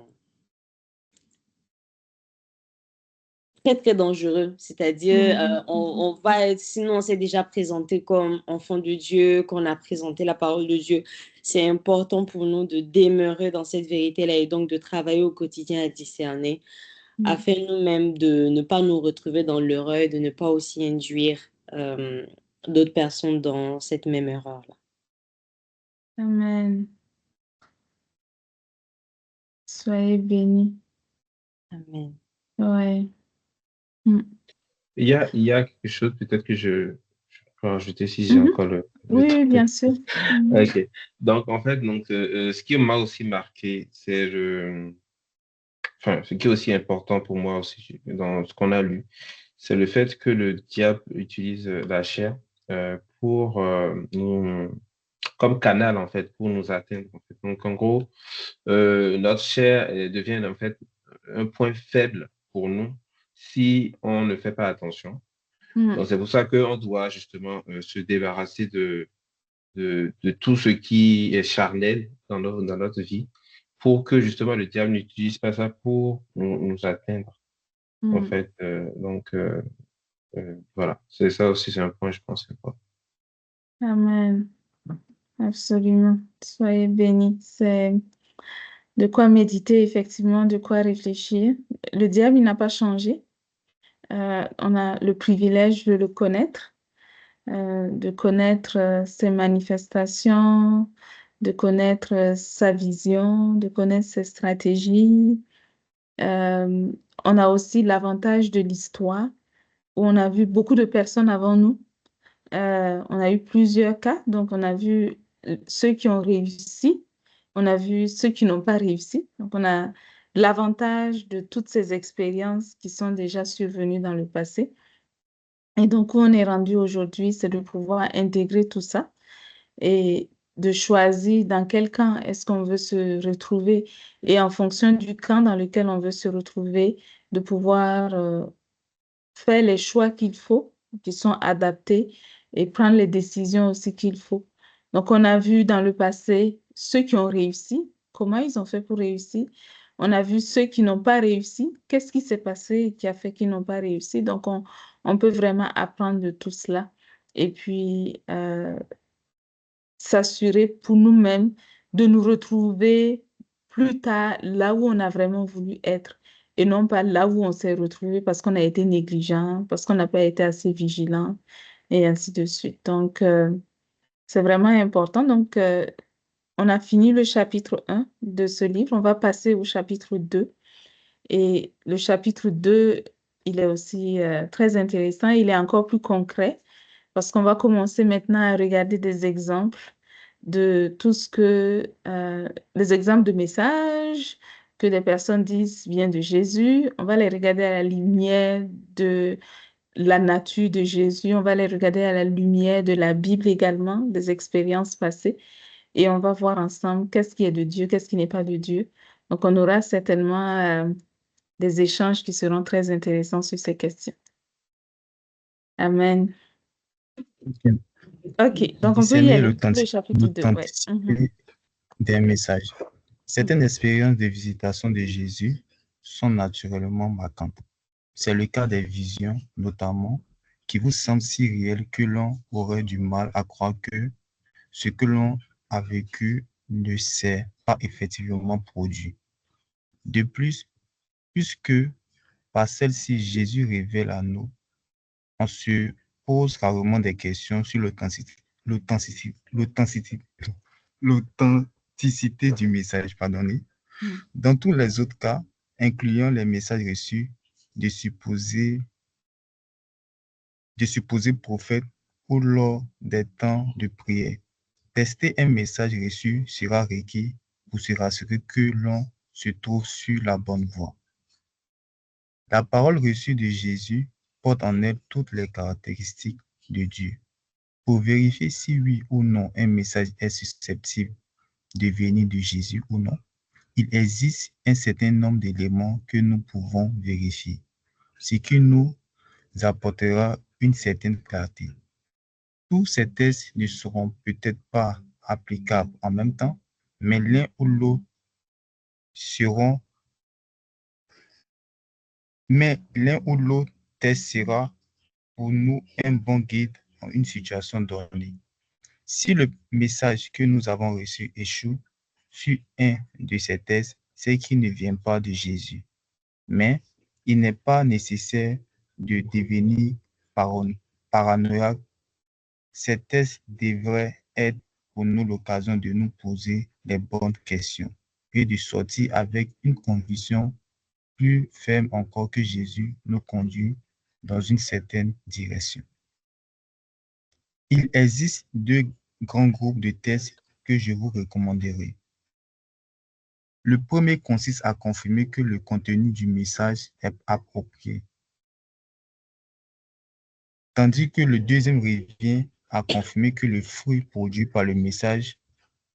très, très dangereux. C'est-à-dire, on va être, sinon on s'est déjà présenté comme enfant de Dieu, qu'on a présenté la parole de Dieu. C'est important pour nous de demeurer dans cette vérité-là et donc de travailler au quotidien à discerner, afin nous-mêmes de ne pas nous retrouver dans l'erreur et de ne pas aussi induire d'autres personnes dans cette même erreur-là. Amen. Soyez bénis. Amen. Ouais. Il y a quelque chose peut-être que je peux rajouter si j'ai encore le Oui, temps. bien sûr. Ok. Donc, en fait, ce qui m'a aussi marqué, c'est ce qui est aussi important pour moi aussi dans ce qu'on a lu, c'est le fait que le diable utilise la chair pour nous, comme canal, en fait, pour nous atteindre. En fait. Donc, en gros, notre chair devient, en fait, un point faible pour nous si on ne fait pas attention. Donc, c'est pour ça qu'on doit justement se débarrasser de tout ce qui est charnel dans notre vie pour que justement le diable n'utilise pas ça pour nous atteindre. En fait, voilà, c'est ça aussi, c'est un point, je pense. Amen. Absolument. Soyez bénis. C'est de quoi méditer, effectivement, de quoi réfléchir. Le diable, il n'a pas changé. On a le privilège de le connaître, de connaître ses manifestations, de connaître sa vision, de connaître ses stratégies. On a aussi l'avantage de l'histoire, où on a vu beaucoup de personnes avant nous. On a eu plusieurs cas, donc on a vu ceux qui ont réussi, on a vu ceux qui n'ont pas réussi. Donc on a l'avantage de toutes ces expériences qui sont déjà survenues dans le passé. Et donc, où on est rendu aujourd'hui, c'est de pouvoir intégrer tout ça et de choisir dans quel camp est-ce qu'on veut se retrouver et en fonction du camp dans lequel on veut se retrouver, de pouvoir faire les choix qu'il faut, qui sont adaptés et prendre les décisions aussi qu'il faut. Donc, on a vu dans le passé ceux qui ont réussi, comment ils ont fait pour réussir. On a vu ceux qui n'ont pas réussi, qu'est-ce qui s'est passé qui a fait qu'ils n'ont pas réussi. Donc, on peut vraiment apprendre de tout cela. Et puis, s'assurer pour nous-mêmes de nous retrouver plus tard là où on a vraiment voulu être et non pas là où on s'est retrouvé parce qu'on a été négligent, parce qu'on n'a pas été assez vigilant et ainsi de suite. Donc, c'est vraiment important. Donc, on a fini le chapitre 1 de ce livre. On va passer au chapitre 2. Et le chapitre 2, il est aussi très intéressant. Il est encore plus concret parce qu'on va commencer maintenant à regarder des exemples de tout ce que, des exemples de messages que les personnes disent viennent de Jésus. On va les regarder à la lumière de la nature de Jésus. On va les regarder à la lumière de la Bible également, des expériences passées. Et on va voir ensemble qu'est-ce qui est de Dieu, qu'est-ce qui n'est pas de Dieu. Donc, on aura certainement des échanges qui seront très intéressants sur ces questions. Amen. OK, donc on peut y aller. Le chapitre 2, ouais. Des messages. Certaines expériences de visitation de Jésus sont naturellement marquantes. C'est le cas des visions, notamment, qui vous semblent si réelles que l'on aurait du mal à croire que ce que l'on a vécu ne s'est pas effectivement produit. De plus, puisque par celle-ci Jésus révèle à nous, on se pose carrément des questions sur l'authenticité du message, pardonnez. Dans tous les autres cas, incluant les messages reçus de supposés prophètes ou lors des temps de prière, tester un message reçu sera requis pour se rassurer que l'on se trouve sur la bonne voie. La parole reçue de Jésus porte en elle toutes les caractéristiques de Dieu. Pour vérifier si oui ou non un message est susceptible de venir de Jésus ou non, il existe un certain nombre d'éléments que nous pouvons vérifier, ce qui nous apportera une certaine clarté. Tous ces tests ne seront peut-être pas applicables en même temps, mais l'un ou l'autre test sera pour nous un bon guide en une situation donnée. Si le message que nous avons reçu échoue sur un de ces tests, c'est qu'il ne vient pas de Jésus. Mais il n'est pas nécessaire de devenir paranoïaque. Ces tests devraient être pour nous l'occasion de nous poser les bonnes questions et de sortir avec une conviction plus ferme encore que Jésus nous conduit dans une certaine direction. Il existe deux grands groupes de tests que je vous recommanderai. Le premier consiste à confirmer que le contenu du message est approprié, tandis que le deuxième revient à confirmer que le fruit produit par le message,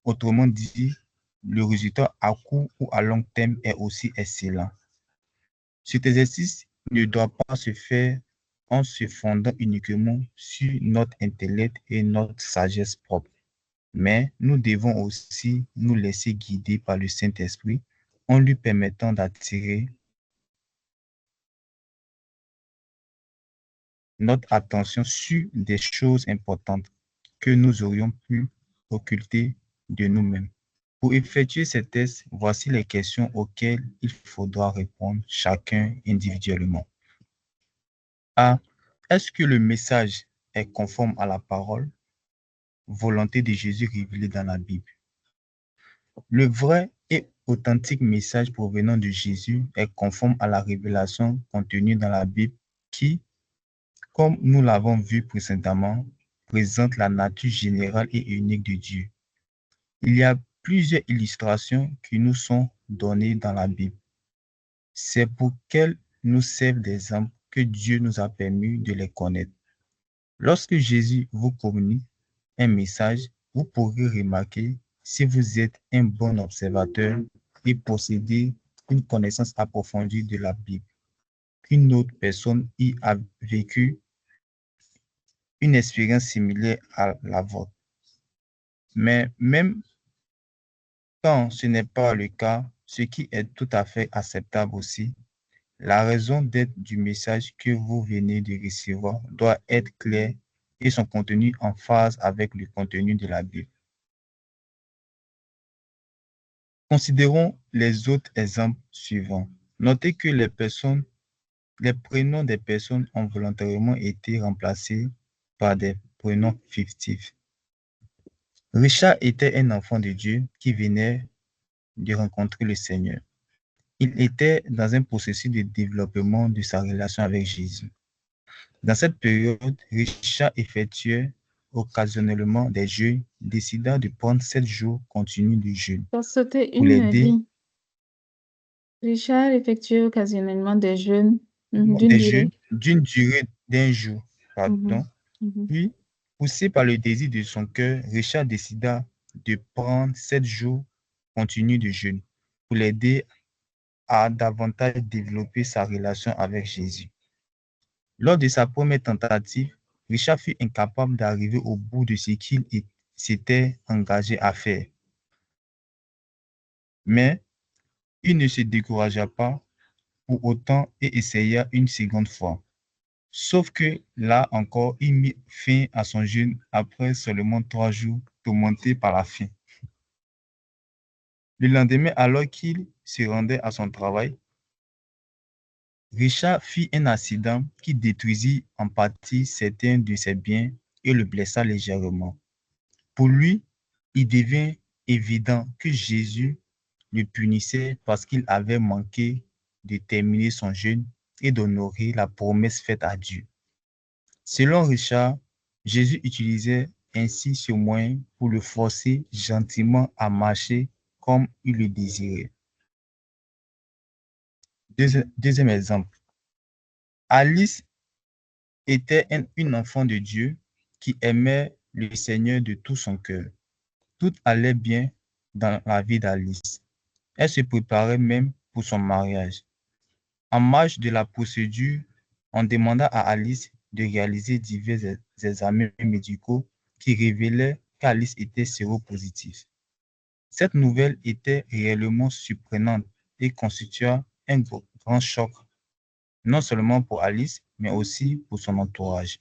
autrement dit, le résultat à court ou à long terme est aussi excellent. Cet exercice ne doit pas se faire en se fondant uniquement sur notre intellect et notre sagesse propre. Mais nous devons aussi nous laisser guider par le Saint-Esprit en lui permettant d'attirer notre attention sur des choses importantes que nous aurions pu occulter de nous-mêmes. Pour effectuer ces tests, voici les questions auxquelles il faudra répondre chacun individuellement. A. Est-ce que le message est conforme à la parole, volonté de Jésus révélée dans la Bible? Le vrai et authentique message provenant de Jésus est conforme à la révélation contenue dans la Bible qui, comme nous l'avons vu précédemment, présente la nature générale et unique de Dieu. Il y a plusieurs illustrations qui nous sont données dans la Bible. C'est pour qu'elles nous servent d'exemple que Dieu nous a permis de les connaître. Lorsque Jésus vous communique un message, vous pourrez remarquer, si vous êtes un bon observateur et possédez une connaissance approfondie de la Bible, qu'une autre personne y a vécu une expérience similaire à la vôtre. Mais même quand ce n'est pas le cas, ce qui est tout à fait acceptable aussi, la raison d'être du message que vous venez de recevoir doit être claire et son contenu en phase avec le contenu de la Bible. Considérons les autres exemples suivants. Notez que les prénoms des personnes ont volontairement été remplacés par des prénoms fictifs. Richard était un enfant de Dieu qui venait de rencontrer le Seigneur. Il était dans un processus de développement de sa relation avec Jésus. Dans cette période, Richard effectuait occasionnellement des jeûnes, décida de prendre 7 jours continus de jeûne C'était pour une l'aider. ligne. Richard effectuait occasionnellement des jeûnes d'une Des durée. jeûnes d'une durée d'un jour. Pardon. Puis, poussé par le désir de son cœur, Richard décida de prendre 7 jours continus de jeûne pour l'aider à davantage développer sa relation avec Jésus. Lors de sa première tentative, Richard fut incapable d'arriver au bout de ce qu'il s'était engagé à faire. Mais il ne se découragea pas pour autant et essaya une seconde fois. Sauf que là encore, il mit fin à son jeûne après seulement 3 jours, tourmenté par la faim. Le lendemain, alors qu'il se rendait à son travail, Richard fit un accident qui détruisit en partie certains de ses biens et le blessa légèrement. Pour lui, il devint évident que Jésus le punissait parce qu'il avait manqué de terminer son jeûne et d'honorer la promesse faite à Dieu. Selon Richard, Jésus utilisait ainsi ce moyen pour le forcer gentiment à marcher comme il le désirait. Deuxième exemple. Alice était une enfant de Dieu qui aimait le Seigneur de tout son cœur. Tout allait bien dans la vie d'Alice. Elle se préparait même pour son mariage. En marge de la procédure, on demanda à Alice de réaliser divers examens médicaux qui révélaient qu'Alice était séropositive. Cette nouvelle était réellement surprenante et constitua un grand choc, non seulement pour Alice, mais aussi pour son entourage.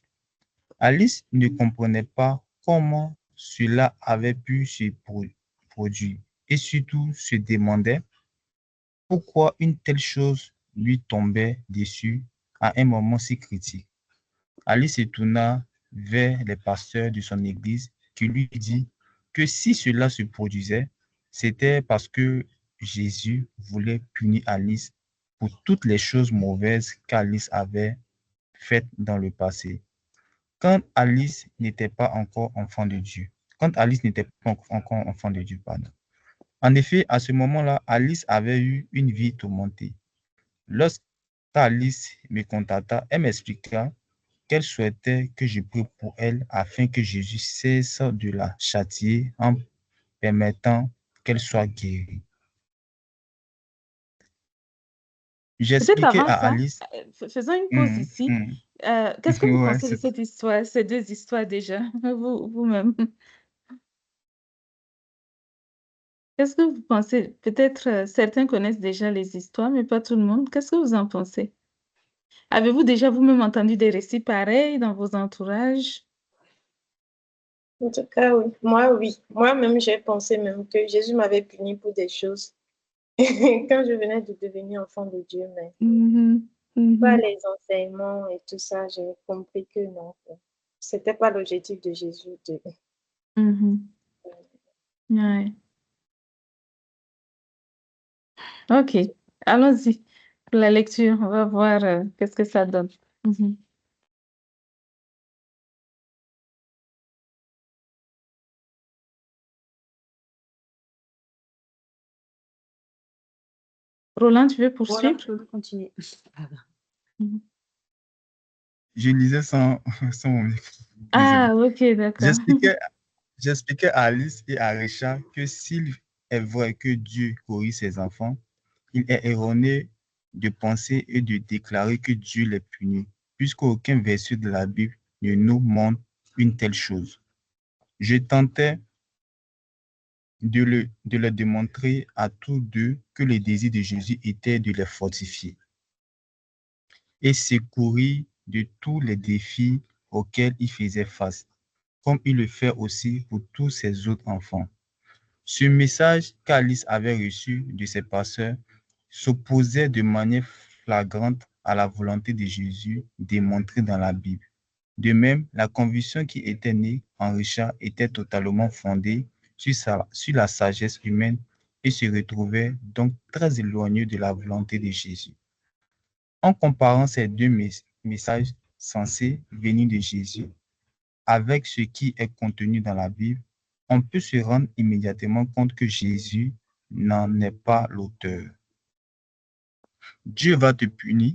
Alice ne comprenait pas comment cela avait pu se produire et surtout se demandait pourquoi une telle chose lui tombait dessus à un moment si critique. Alice se tourna vers les pasteurs de son église qui lui dit que si cela se produisait, c'était parce que Jésus voulait punir Alice pour toutes les choses mauvaises qu'Alice avait faites dans le passé. Quand Alice n'était pas encore enfant de Dieu. Pardon. En effet, à ce moment-là, Alice avait eu une vie tourmentée. Lorsqu'Alice me contacta, elle m'expliqua qu'elle souhaitait que je prie pour elle afin que Jésus cesse de la châtier en permettant qu'elle soit guérie. J'expliquais à Alice. Faisons une pause ici. Qu'est-ce que vous pensez de cette histoire, ces deux histoires déjà, vous-même? Qu'est-ce que vous pensez? Peut-être certains connaissent déjà les histoires, mais pas tout le monde. Qu'est-ce que vous en pensez? Avez-vous déjà vous-même entendu des récits pareils dans vos entourages? En tout cas, oui. Oui. Moi-même, j'ai pensé même que Jésus m'avait puni pour des choses quand je venais de devenir enfant de Dieu, mais pas les enseignements et tout ça, j'ai compris que non. C'était pas l'objectif de Jésus. Ouais. Ok, allons-y pour la lecture. On va voir qu'est-ce que ça donne. Roland, tu veux poursuivre? Je peux continuer. Je lisais sans mon micro. Ah, ok, d'accord. J'expliquais à Alice et à Richard que s'il est vrai que Dieu corrige ses enfants, il est erroné de penser et de déclarer que Dieu les punit, puisqu'aucun verset de la Bible ne nous montre une telle chose. Je tentais de leur démontrer à tous deux que le désir de Jésus était de les fortifier et secourir de tous les défis auxquels ils faisaient face, comme il le fait aussi pour tous ses autres enfants. Ce message qu'Alice avait reçu de ses pasteurs s'opposait de manière flagrante à la volonté de Jésus démontrée dans la Bible. De même, la conviction qui était née en Richard était totalement fondée sur la sagesse humaine et se retrouvait donc très éloignée de la volonté de Jésus. En comparant ces deux messages censés venir de Jésus avec ce qui est contenu dans la Bible, on peut se rendre immédiatement compte que Jésus n'en est pas l'auteur. Dieu va te punir,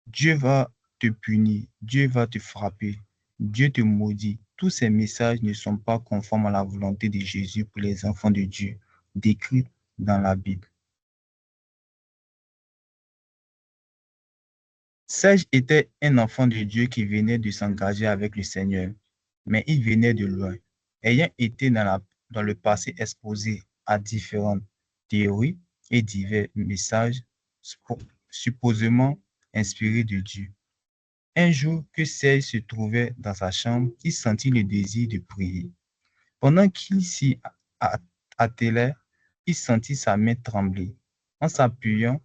Dieu va te punir, Dieu va te frapper, Dieu te maudit. Tous ces messages ne sont pas conformes à la volonté de Jésus pour les enfants de Dieu, décrits dans la Bible. Serge était un enfant de Dieu qui venait de s'engager avec le Seigneur, mais il venait de loin. Ayant été dans le passé exposé à différentes théories et divers messages supposément inspirés de Dieu. Un jour que Serge se trouvait dans sa chambre, il sentit le désir de prier. Pendant qu'il s'y attelait, il sentit sa main trembler. En s'appuyant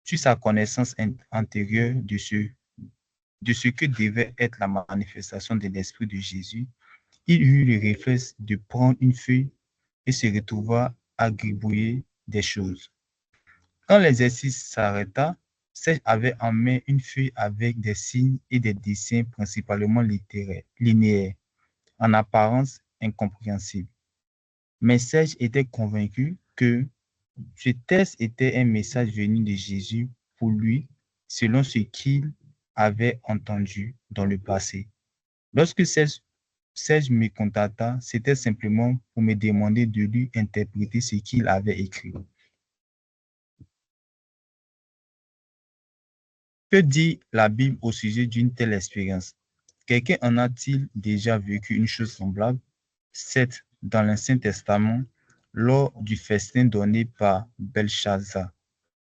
sur sa connaissance antérieure de ce que devait être la manifestation de l'Esprit de Jésus, il eut le réflexe de prendre une feuille et se retrouva à gribouiller des choses. Quand l'exercice s'arrêta, Serge avait en main une feuille avec des signes et des dessins principalement linéaires, en apparence incompréhensibles. Mais Serge était convaincu que ce texte était un message venu de Jésus pour lui, selon ce qu'il avait entendu dans le passé. Lorsque Serge me contacta, c'était simplement pour me demander de lui interpréter ce qu'il avait écrit. Que dit la Bible au sujet d'une telle expérience? Quelqu'un en a-t-il déjà vécu une chose semblable? C'est dans l'Ancien Testament, lors du festin donné par Belshazzar.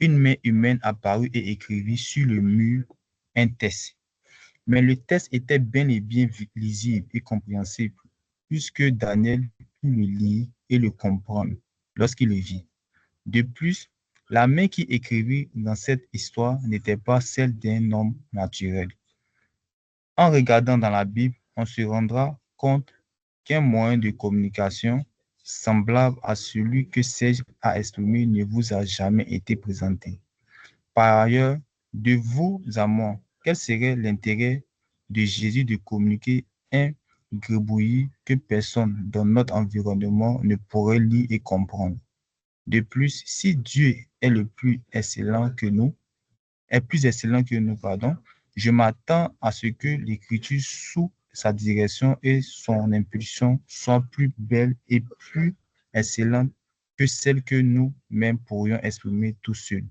Une main humaine apparut et écrivit sur le mur un texte. Mais le texte était bel et bien lisible et compréhensible, puisque Daniel put le lire et le comprendre lorsqu'il le vit. De plus, la main qui écrivit dans cette histoire n'était pas celle d'un homme naturel. En regardant dans la Bible, on se rendra compte qu'un moyen de communication semblable à celui que Serge a exprimé ne vous a jamais été présenté. Par ailleurs, de vous à moi, quel serait l'intérêt de Jésus de communiquer un gribouillis que personne dans notre environnement ne pourrait lire et comprendre? De plus, si Dieu est plus excellent que nous, je m'attends à ce que l'écriture sous sa direction et son impulsion soit plus belle et plus excellente que celle que nous-mêmes pourrions exprimer tout seuls.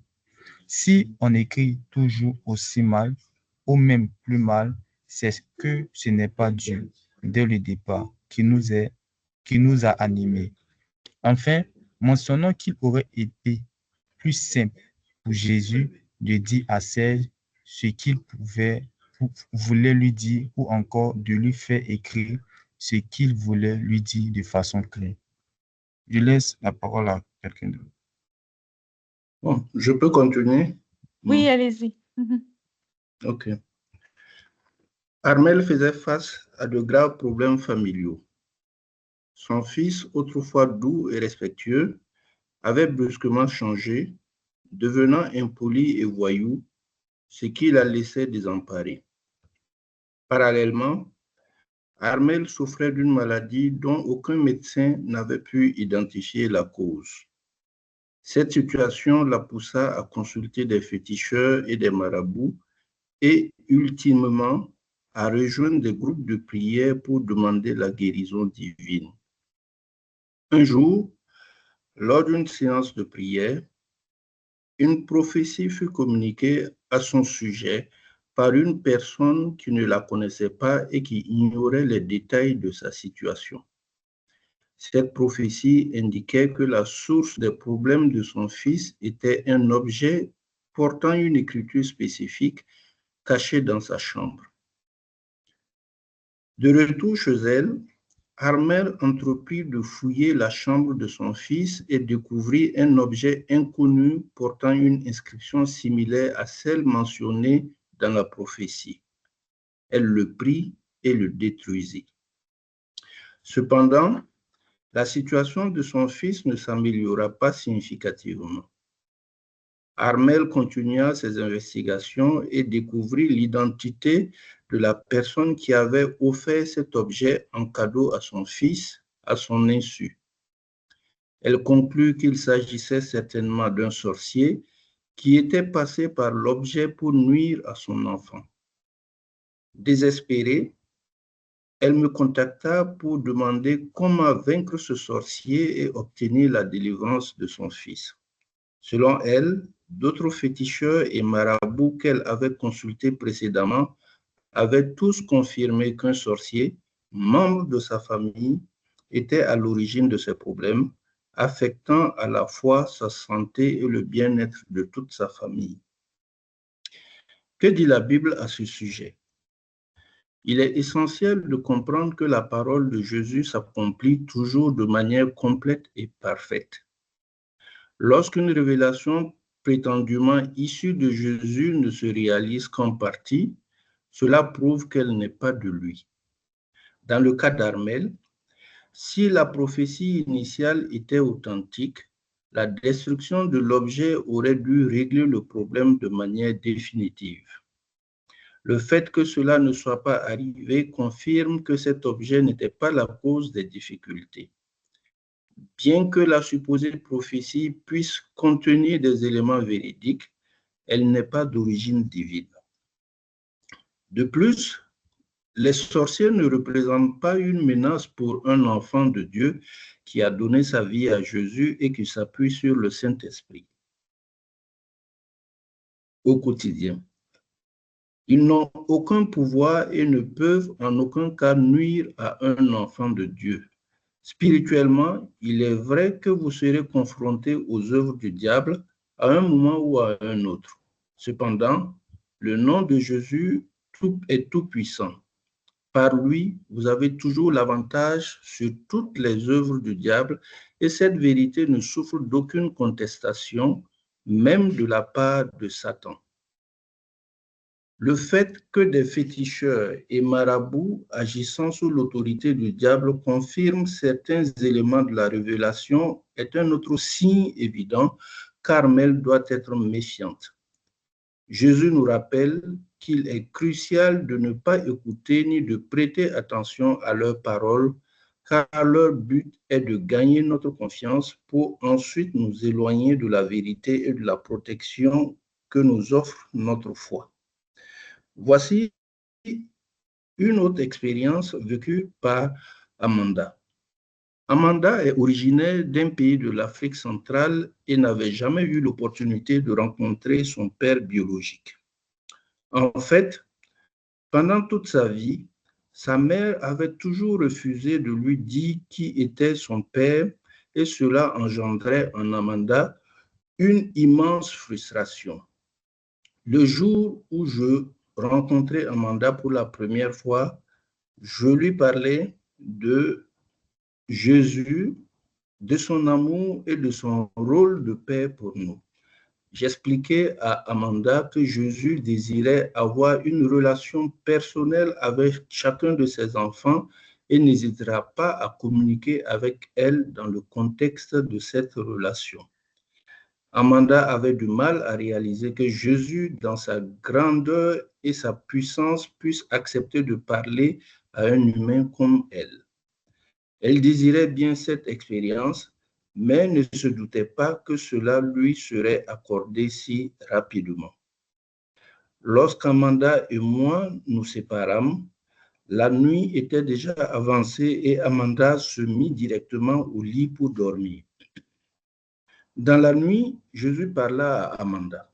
Si on écrit toujours aussi mal, ou même plus mal, c'est que ce n'est pas Dieu, dès le départ, qui nous a animés. Enfin, mentionnons qu'il aurait été plus simple pour Jésus de dire à Serge ce qu'il voulait lui dire ou encore de lui faire écrire ce qu'il voulait lui dire de façon claire. Je laisse la parole à quelqu'un d'autre. Bon, je peux continuer? Oui, allez-y. Ok. Armel faisait face à de graves problèmes familiaux. Son fils, autrefois doux et respectueux, avait brusquement changé, devenant impoli et voyou, ce qui la laissait désemparée. Parallèlement, Armel souffrait d'une maladie dont aucun médecin n'avait pu identifier la cause. Cette situation la poussa à consulter des féticheurs et des marabouts et, ultimement, à rejoindre des groupes de prière pour demander la guérison divine. Un jour, lors d'une séance de prière, une prophétie fut communiquée à son sujet par une personne qui ne la connaissait pas et qui ignorait les détails de sa situation. Cette prophétie indiquait que la source des problèmes de son fils était un objet portant une écriture spécifique cachée dans sa chambre. De retour chez elle, Armelle entreprit de fouiller la chambre de son fils et découvrit un objet inconnu portant une inscription similaire à celle mentionnée dans la prophétie. Elle le prit et le détruisit. Cependant, la situation de son fils ne s'améliora pas significativement. Armelle continua ses investigations et découvrit l'identité de la personne qui avait offert cet objet en cadeau à son fils à son insu. Elle conclut qu'il s'agissait certainement d'un sorcier qui était passé par l'objet pour nuire à son enfant. Désespérée, elle me contacta pour demander comment vaincre ce sorcier et obtenir la délivrance de son fils. Selon elle, d'autres féticheurs et marabouts qu'elle avait consultés précédemment avaient tous confirmé qu'un sorcier, membre de sa famille, était à l'origine de ces problèmes, affectant à la fois sa santé et le bien-être de toute sa famille. Que dit la Bible à ce sujet? Il est essentiel de comprendre que la parole de Jésus s'accomplit toujours de manière complète et parfaite. Lorsqu'une révélation prétendument issue de Jésus ne se réalise qu'en partie, cela prouve qu'elle n'est pas de lui. Dans le cas d'Armelle, si la prophétie initiale était authentique, la destruction de l'objet aurait dû régler le problème de manière définitive. Le fait que cela ne soit pas arrivé confirme que cet objet n'était pas la cause des difficultés. Bien que la supposée prophétie puisse contenir des éléments véridiques, elle n'est pas d'origine divine. De plus, les sorciers ne représentent pas une menace pour un enfant de Dieu qui a donné sa vie à Jésus et qui s'appuie sur le Saint-Esprit au quotidien. Ils n'ont aucun pouvoir et ne peuvent en aucun cas nuire à un enfant de Dieu. Spirituellement, il est vrai que vous serez confronté aux œuvres du diable à un moment ou à un autre. Cependant, le nom de Jésus est tout-puissant. Par lui, vous avez toujours l'avantage sur toutes les œuvres du diable et cette vérité ne souffre d'aucune contestation, même de la part de Satan. Le fait que des féticheurs et marabouts agissant sous l'autorité du diable confirment certains éléments de la révélation est un autre signe évident qu'Armelle doit être méfiante. Jésus nous rappelle qu'il est crucial de ne pas écouter ni de prêter attention à leurs paroles, car leur but est de gagner notre confiance pour ensuite nous éloigner de la vérité et de la protection que nous offre notre foi. Voici une autre expérience vécue par Amanda. Amanda est originaire d'un pays de l'Afrique centrale et n'avait jamais eu l'opportunité de rencontrer son père biologique. En fait, pendant toute sa vie, sa mère avait toujours refusé de lui dire qui était son père et cela engendrait en Amanda une immense frustration. Le jour où je rencontrais Amanda pour la première fois, je lui parlais de Jésus, de son amour et de son rôle de père pour nous. J'expliquais à Amanda que Jésus désirait avoir une relation personnelle avec chacun de ses enfants et n'hésitera pas à communiquer avec elle dans le contexte de cette relation. Amanda avait du mal à réaliser que Jésus, dans sa grandeur et sa puissance, puisse accepter de parler à un humain comme elle. Elle désirait bien cette expérience, mais ne se doutait pas que cela lui serait accordé si rapidement. Lorsqu'Amanda et moi nous séparâmes, la nuit était déjà avancée et Amanda se mit directement au lit pour dormir. Dans la nuit, Jésus parla à Amanda.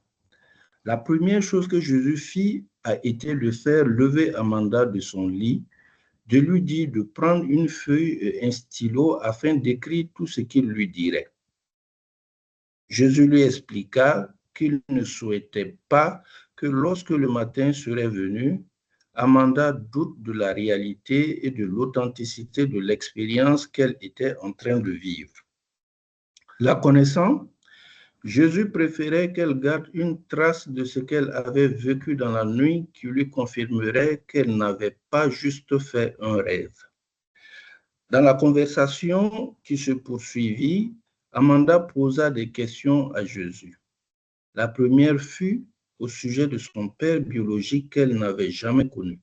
La première chose que Jésus fit a été de faire lever Amanda de son lit, de lui dire de prendre une feuille et un stylo afin d'écrire tout ce qu'il lui dirait. Jésus lui expliqua qu'il ne souhaitait pas que lorsque le matin serait venu, Amanda doute de la réalité et de l'authenticité de l'expérience qu'elle était en train de vivre. La connaissant, Jésus préférait qu'elle garde une trace de ce qu'elle avait vécu dans la nuit qui lui confirmerait qu'elle n'avait pas juste fait un rêve. Dans la conversation qui se poursuivit, Amanda posa des questions à Jésus. La première fut au sujet de son père biologique qu'elle n'avait jamais connu.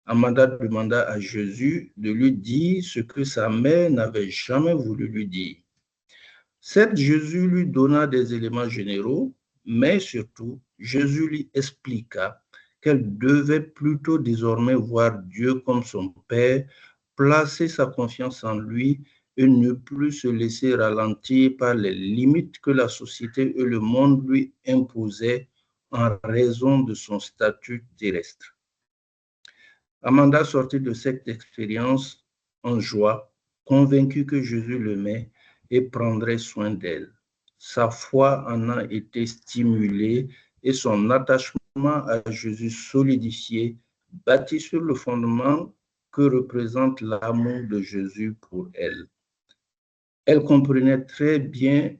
Amanda demanda à Jésus de lui dire ce que sa mère n'avait jamais voulu lui dire. Certes, Jésus lui donna des éléments généraux, mais surtout, Jésus lui expliqua qu'elle devait plutôt désormais voir Dieu comme son Père, placer sa confiance en lui et ne plus se laisser ralentir par les limites que la société et le monde lui imposaient en raison de son statut terrestre. Amanda sortit de cette expérience en joie, convaincue que Jésus l'aimait et prendrait soin d'elle. Sa foi en a été stimulée et son attachement à Jésus solidifié, bâti sur le fondement que représente l'amour de Jésus pour elle. Elle comprenait très bien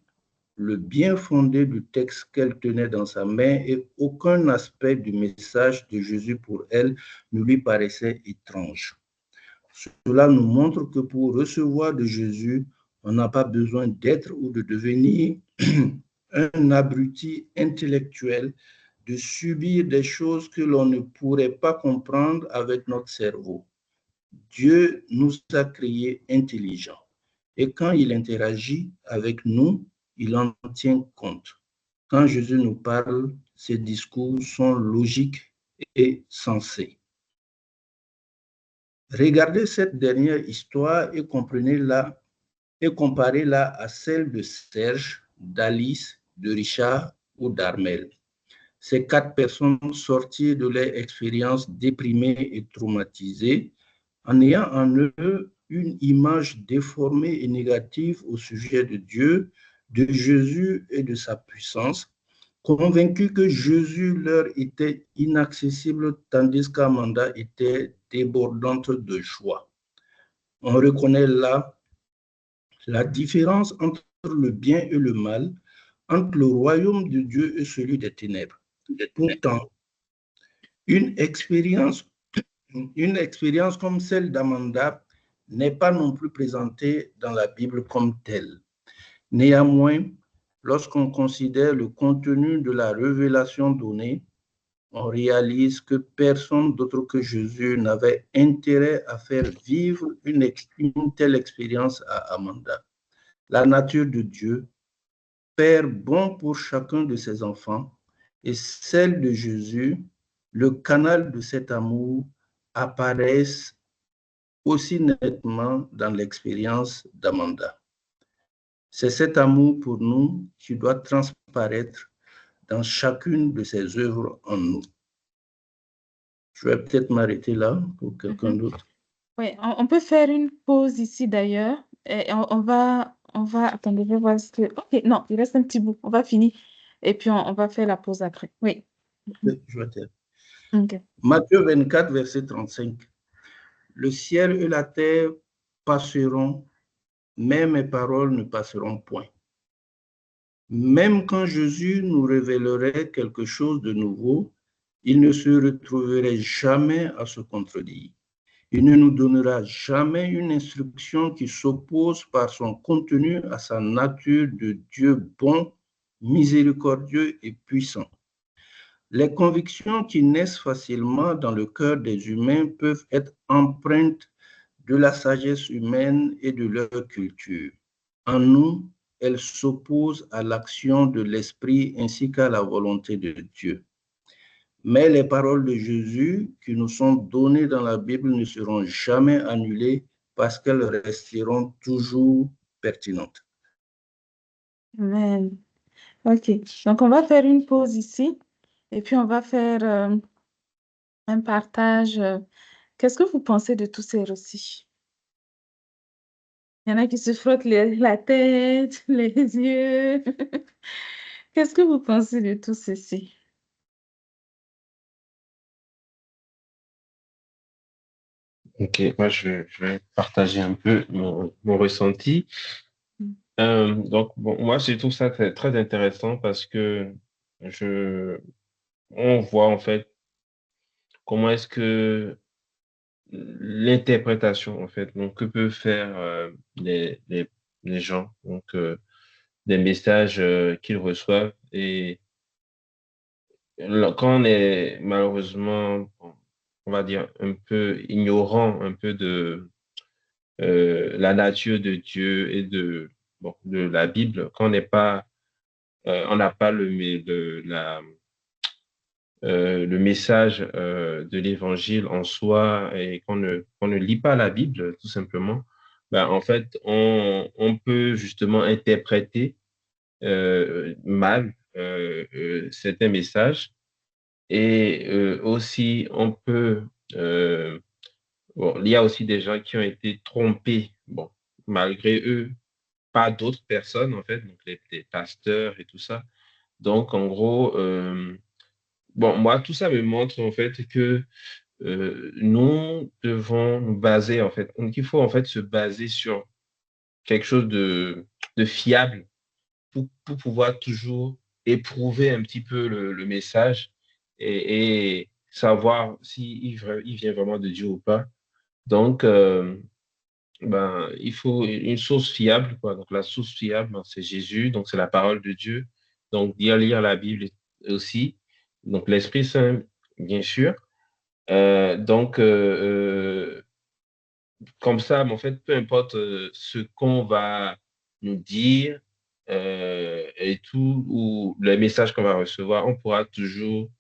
le bien fondé du texte qu'elle tenait dans sa main et aucun aspect du message de Jésus pour elle ne lui paraissait étrange. Cela nous montre que pour recevoir de Jésus, on n'a pas besoin d'être ou de devenir un abruti intellectuel, de subir des choses que l'on ne pourrait pas comprendre avec notre cerveau. Dieu nous a créés intelligents et quand il interagit avec nous, il en tient compte. Quand Jésus nous parle, ses discours sont logiques et sensés. Regardez cette dernière histoire et comprenez-la et comparez-la à celle de Serge, d'Alice, de Richard ou d'Armel. Ces 4 personnes sorties de leur expérience déprimées et traumatisées, en ayant en eux une image déformée et négative au sujet de Dieu, de Jésus et de sa puissance, convaincus que Jésus leur était inaccessible tandis qu'Amanda était débordante de joie. On reconnaît là la différence entre le bien et le mal, entre le royaume de Dieu et celui des ténèbres. Pourtant, une expérience comme celle d'Amanda n'est pas non plus présentée dans la Bible comme telle. Néanmoins, lorsqu'on considère le contenu de la révélation donnée, on réalise que personne d'autre que Jésus n'avait intérêt à faire vivre une telle expérience à Amanda. La nature de Dieu, Père bon pour chacun de ses enfants, et celle de Jésus, le canal de cet amour, apparaissent aussi nettement dans l'expérience d'Amanda. C'est cet amour pour nous qui doit transparaître dans chacune de ses œuvres en nous. Je vais peut-être m'arrêter là pour quelqu'un d'autre. Oui, on peut faire une pause ici d'ailleurs. Et on va, attendez, je vais voir ce que... Ok, non, il reste un petit bout. On va finir. Et puis, on va faire la pause après. Oui. Je vais terminer. Okay. Matthieu 24, verset 35. Le ciel et la terre passeront, mais mes paroles ne passeront point. Même quand Jésus nous révélerait quelque chose de nouveau, il ne se retrouverait jamais à se contredire. Il ne nous donnera jamais une instruction qui s'oppose par son contenu à sa nature de Dieu bon, miséricordieux et puissant. Les convictions qui naissent facilement dans le cœur des humains peuvent être empreintes de la sagesse humaine et de leur culture. En nous, elles s'opposent à l'action de l'Esprit ainsi qu'à la volonté de Dieu. Mais les paroles de Jésus qui nous sont données dans la Bible ne seront jamais annulées parce qu'elles resteront toujours pertinentes. Amen. OK. Donc, on va faire une pause ici et puis on va faire un partage Qu'est-ce que vous pensez de tous ces récits? Il y en a qui se frottent la tête, les yeux. Qu'est-ce que vous pensez de tout ceci? Ok, moi je vais partager un peu mon ressenti. Donc, bon, moi je trouve ça très, très intéressant parce que on voit en fait comment est-ce que l'interprétation, en fait, donc que peuvent faire les gens, donc des messages qu'ils reçoivent. Et quand on est malheureusement, bon, on va dire, un peu ignorant un peu de la nature de Dieu et bon, de la Bible, quand on n'a pas le message de l'évangile en soi et qu'on ne lit pas la Bible, tout simplement, ben, en fait, on peut justement interpréter mal certains messages et aussi on peut, bon, il y a aussi des gens qui ont été trompés, bon, malgré eux, pas d'autres personnes, en fait, donc les pasteurs et tout ça. Donc, en gros, bon, moi, tout ça me montre en fait que nous devons nous baser en fait. Donc, il faut en fait se baser sur quelque chose de fiable pour pouvoir toujours éprouver un petit peu le message et savoir il vient vraiment de Dieu ou pas. Donc, ben, il faut une source fiable, quoi. Donc, la source fiable, ben, c'est Jésus, donc c'est la parole de Dieu. Donc, bien lire la Bible aussi. Donc, l'Esprit Saint, bien sûr. Donc, comme ça, mais en fait, peu importe ce qu'on va nous dire et tout, ou les messages qu'on va recevoir, on pourra toujours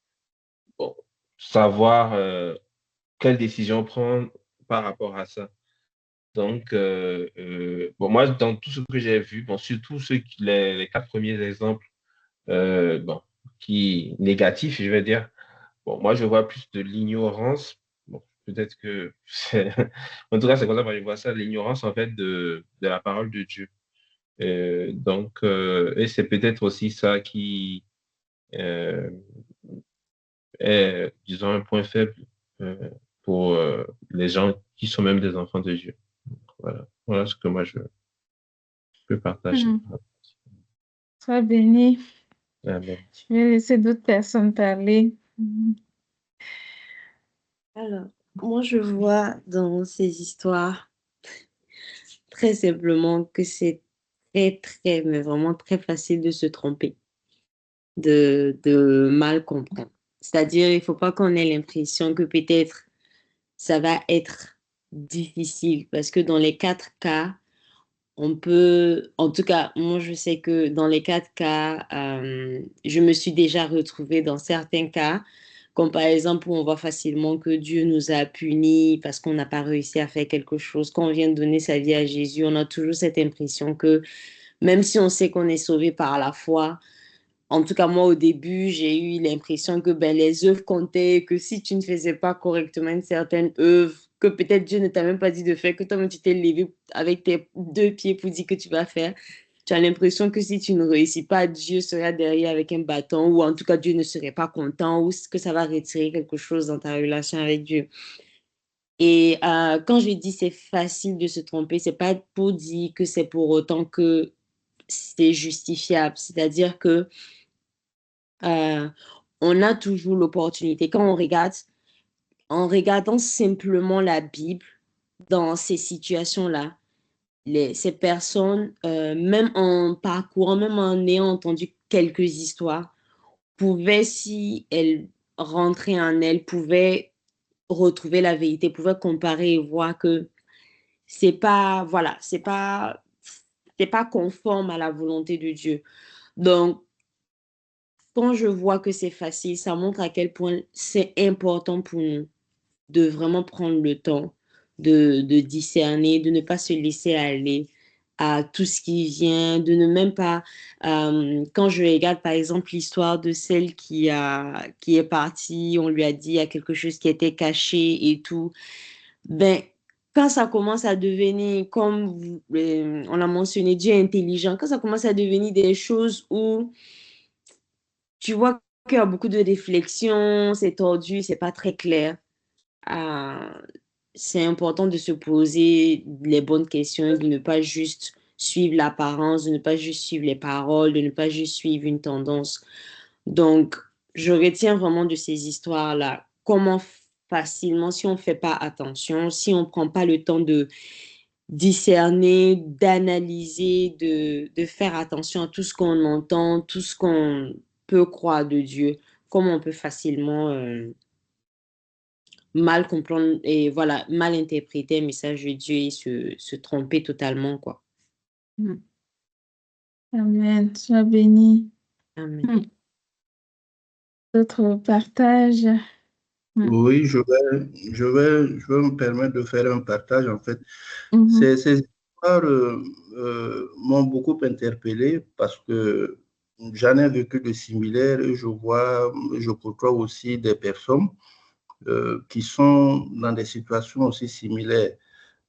bon, savoir quelle décision prendre par rapport à ça. Donc, bon, moi, dans tout ce que j'ai vu, bon, surtout les 4 premiers exemples bon, négatifs, je vais dire, bon, moi, je vois plus de l'ignorance. Bon, peut-être que c'est... En tout cas, c'est comme ça que je vois ça, l'ignorance, en fait, de la parole de Dieu. Donc, et c'est peut-être aussi ça qui euh, est, disons, un point faible pour les gens qui sont même des enfants de Dieu. Voilà, voilà ce que moi, je peux partager. Sois béni. Amen. Je vais laisser d'autres personnes parler. Alors, moi, je vois dans ces histoires très simplement que c'est très, très, mais vraiment très facile de se tromper, de mal comprendre. C'est-à-dire, il ne faut pas qu'on ait l'impression que peut-être ça va être difficile parce que dans les 4 cas, on peut, en tout cas, moi je sais que dans les 4 cas, je me suis déjà retrouvée dans certains cas, comme par exemple où on voit facilement que Dieu nous a punis parce qu'on n'a pas réussi à faire quelque chose. Quand on vient de donner sa vie à Jésus, on a toujours cette impression que même si on sait qu'on est sauvé par la foi, en tout cas, moi, au début, j'ai eu l'impression que ben, les œuvres comptaient, que si tu ne faisais pas correctement une certaine œuvre, que peut-être Dieu ne t'a même pas dit de faire, que toi-même tu t'es levé avec tes 2 pieds pour dire que tu vas faire. Tu as l'impression que si tu ne réussis pas, Dieu sera derrière avec un bâton, ou en tout cas, Dieu ne serait pas content, ou que ça va retirer quelque chose dans ta relation avec Dieu. Et quand je dis c'est facile de se tromper, c'est pas pour dire que c'est pour autant que c'est justifiable. C'est-à-dire que euh, on a toujours l'opportunité. Quand on regarde, en regardant simplement la Bible dans ces situations-là, ces personnes, même en parcourant, même en ayant entendu quelques histoires, pouvaient, si elles rentraient en elles, pouvaient retrouver la vérité, pouvaient comparer et voir que c'est pas, voilà, c'est pas conforme à la volonté de Dieu. Donc, quand je vois que c'est facile, ça montre à quel point c'est important pour nous de vraiment prendre le temps de discerner, de ne pas se laisser aller à tout ce qui vient, de ne même pas, quand je regarde par exemple l'histoire de celle qui est partie, on lui a dit il y a quelque chose qui était caché et tout, ben, quand ça commence à devenir, comme on a mentionné, Dieu est intelligent, quand ça commence à devenir des choses où tu vois qu'il y a beaucoup de réflexions, c'est tordu, c'est pas très clair. euh, c'est important de se poser les bonnes questions, de ne pas juste suivre l'apparence, de ne pas juste suivre les paroles, de ne pas juste suivre une tendance. Donc, je retiens vraiment de ces histoires-là comment facilement, si on ne fait pas attention, si on ne prend pas le temps de discerner, d'analyser, de faire attention à tout ce qu'on entend, tout ce qu'on peut croire de Dieu, comment on peut facilement mal comprendre et voilà, mal interpréter un message de Dieu et se tromper totalement, quoi. Mm. Amen. Sois béni. Amen. D'autres partages? Oui, je vais me permettre de faire un partage. En fait, Mhm. ces histoires m'ont beaucoup interpellé parce que j'en ai vécu de similaires et je côtoie aussi des personnes qui sont dans des situations aussi similaires.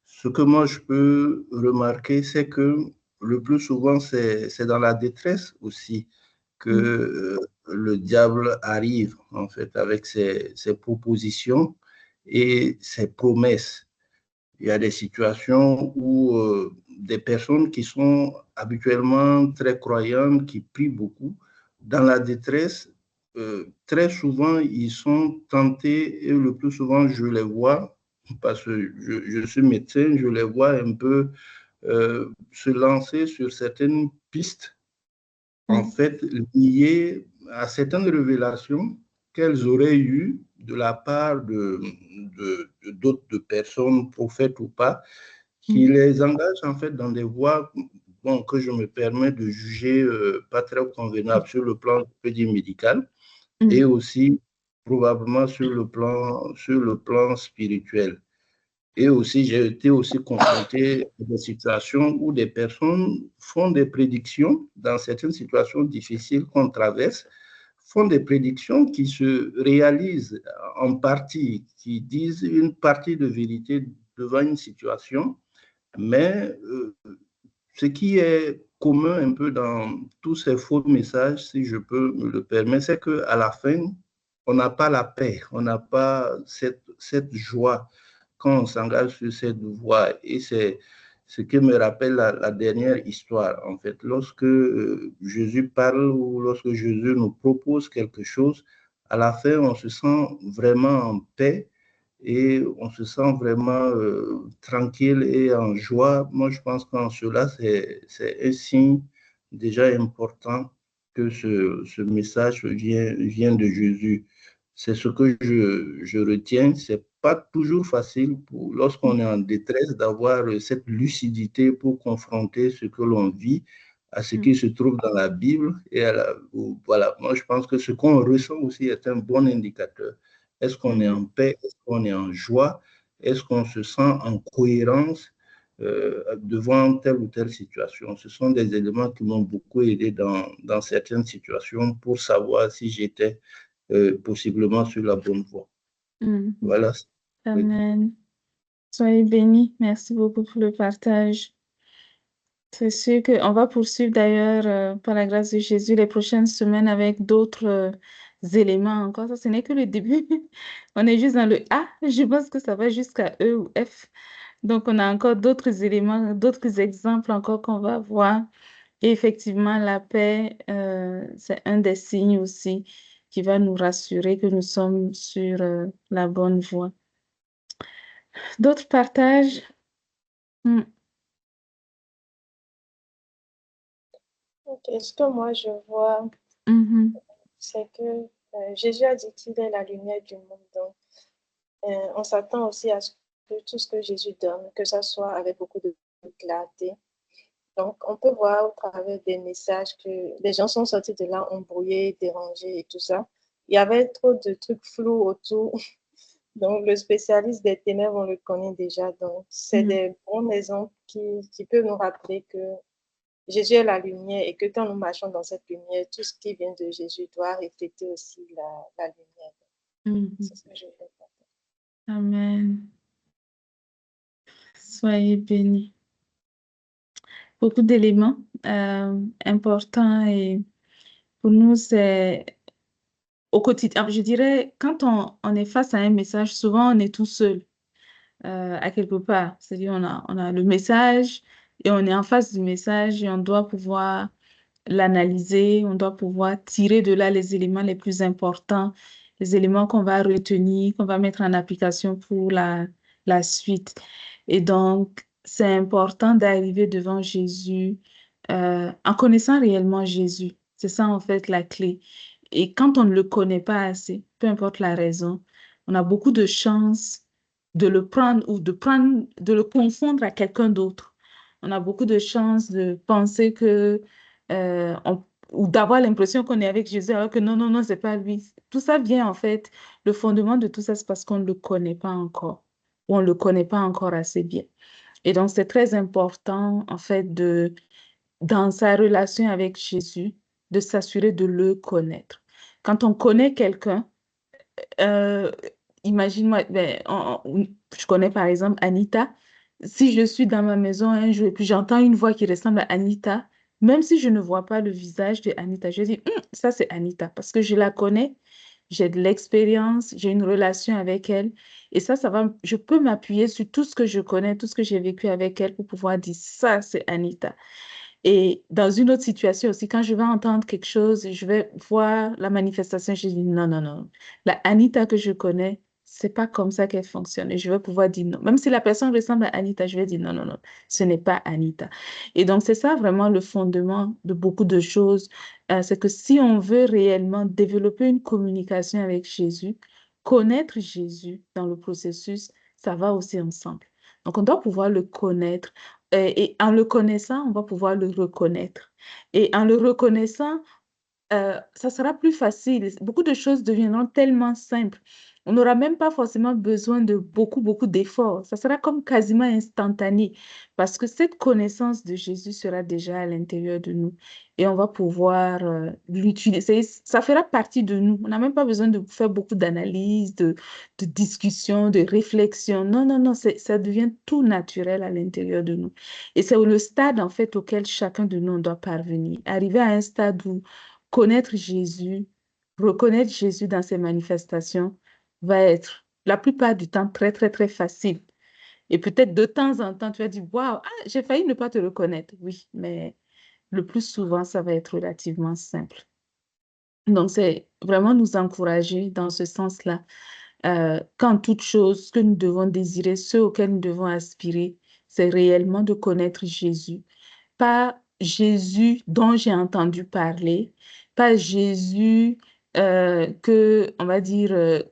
Ce que moi je peux remarquer, c'est que le plus souvent, c'est dans la détresse aussi que le diable arrive, en fait, avec ses propositions et ses promesses. Il y a des situations où des personnes qui sont habituellement très croyantes, qui prient beaucoup, dans la détresse, très souvent, ils sont tentés, et le plus souvent, je les vois, parce que je suis médecin, je les vois un peu se lancer sur certaines pistes, en fait, liées à certaines révélations qu'elles auraient eues de la part d'autres personnes, prophètes ou pas, qui les engagent en fait dans des voies que je me permets de juger pas très convenables sur le plan, je peux dire, médical et aussi probablement sur le plan spirituel. Et aussi, j'ai été aussi confronté à des situations où des personnes font des prédictions dans certaines situations difficiles qu'on traverse, font des prédictions qui se réalisent en partie, qui disent une partie de vérité devant une situation, mais ce qui est commun un peu dans tous ces faux messages, si je peux me le permettre, c'est qu'à la fin, on n'a pas la paix, on n'a pas cette joie quand on s'engage sur cette voie. Et c'est ce qui me rappelle la dernière histoire. En fait, lorsque Jésus parle ou lorsque Jésus nous propose quelque chose, à la fin, on se sent vraiment en paix et on se sent vraiment tranquille et en joie. Moi, je pense qu'en cela, c'est un signe déjà important que ce message vient de Jésus. C'est ce que je retiens. C'est pas toujours facile lorsqu'on est en détresse d'avoir cette lucidité pour confronter ce que l'on vit à ce qui se trouve dans la Bible. Et voilà, moi je pense que ce qu'on ressent aussi est un bon indicateur. Est-ce qu'on est en paix? Est-ce qu'on est en joie? Est-ce qu'on se sent en cohérence devant telle ou telle situation? Ce sont des éléments qui m'ont beaucoup aidé dans certaines situations pour savoir si j'étais possiblement sur la bonne voie. Voilà. Amen. Soyez bénis. Merci beaucoup pour le partage. C'est sûr qu'on va poursuivre d'ailleurs, par la grâce de Jésus, les prochaines semaines avec d'autres éléments encore. Ça, ce n'est que le début. On est juste dans le A. Je pense que ça va jusqu'à E ou F. Donc, on a encore d'autres éléments, d'autres exemples encore qu'on va voir. Et effectivement, la paix, c'est un des signes aussi qui va nous rassurer que nous sommes sur la bonne voie. D'autres partages? Ce que moi je vois, c'est que Jésus a dit qu'il est la lumière du monde. Donc, on s'attend aussi à ce que tout ce que Jésus donne, que ça soit avec beaucoup de clarté. Donc, on peut voir au travers des messages que les gens sont sortis de là embrouillés, dérangés et tout ça. Il y avait trop de trucs flous autour Donc, le spécialiste des ténèbres, on le connaît déjà. Donc, c'est des bons exemples qui peuvent nous rappeler que Jésus est la lumière et que quand nous marchons dans cette lumière, tout ce qui vient de Jésus doit refléter aussi la lumière. C'est ce que je voulais dire. Amen. Soyez bénis. Beaucoup d'éléments importants et pour nous, c'est au quotidien. Je dirais, quand on est face à un message, souvent on est tout seul à quelque part. C'est-à-dire, on a le message et on est en face du message et on doit pouvoir l'analyser, on doit pouvoir tirer de là les éléments les plus importants, les éléments qu'on va retenir, qu'on va mettre en application pour la suite. Et donc, c'est important d'arriver devant Jésus en connaissant réellement Jésus. C'est ça, en fait, la clé. Et quand on ne le connaît pas assez, peu importe la raison, on a beaucoup de chances de le prendre ou de le confondre à quelqu'un d'autre. On a beaucoup de chances de penser que euh, on- ou d'avoir l'impression qu'on est avec Jésus alors que non, non, non, c'est pas lui. Tout ça vient en fait, le fondement de tout ça, c'est parce qu'on ne le connaît pas encore ou on ne le connaît pas encore assez bien. Et donc, c'est très important en fait dans sa relation avec Jésus, de s'assurer de le connaître. Quand on connaît quelqu'un, euh, imagine-moi, je connais par exemple Anita. Si je suis dans ma maison un jour et puis j'entends une voix qui ressemble à Anita, même si je ne vois pas le visage de Anita, je dis, ça c'est Anita, parce que je la connais, j'ai de l'expérience, j'ai une relation avec elle. Et je peux m'appuyer sur tout ce que je connais, tout ce que j'ai vécu avec elle pour pouvoir dire, ça c'est Anita. Et dans une autre situation aussi, quand je vais entendre quelque chose, je vais voir la manifestation, je dis non, non, non. La Anita que je connais, c'est pas comme ça qu'elle fonctionne. Et je vais pouvoir dire non. Même si la personne ressemble à Anita, je vais dire non, non, non, ce n'est pas Anita. Et donc, c'est ça vraiment le fondement de beaucoup de choses. C'est que si on veut réellement développer une communication avec Jésus, connaître Jésus dans le processus, ça va aussi ensemble. Donc, on doit pouvoir le connaître et en le connaissant, on va pouvoir le reconnaître. Et en le reconnaissant, ça sera plus facile. Beaucoup de choses deviendront tellement simples. On n'aura même pas forcément besoin de beaucoup, beaucoup d'efforts. Ça sera comme quasiment instantané parce que cette connaissance de Jésus sera déjà à l'intérieur de nous et on va pouvoir l'utiliser. Ça fera partie de nous. On n'a même pas besoin de faire beaucoup d'analyse, de discussion, de réflexion. Non, non, non, ça devient tout naturel à l'intérieur de nous. Et c'est le stade, en fait, auquel chacun de nous doit parvenir. Arriver à un stade où connaître Jésus, reconnaître Jésus dans ses manifestations va être la plupart du temps très, très, très facile. Et peut-être de temps en temps, tu vas dire, waouh, j'ai failli ne pas te reconnaître. Oui, mais le plus souvent, ça va être relativement simple. Donc, c'est vraiment nous encourager dans ce sens-là. Quand toute chose, ce que nous devons désirer, ce auquel nous devons aspirer, c'est réellement de connaître Jésus. Pas Jésus dont j'ai entendu parler, pas Jésus on va dire,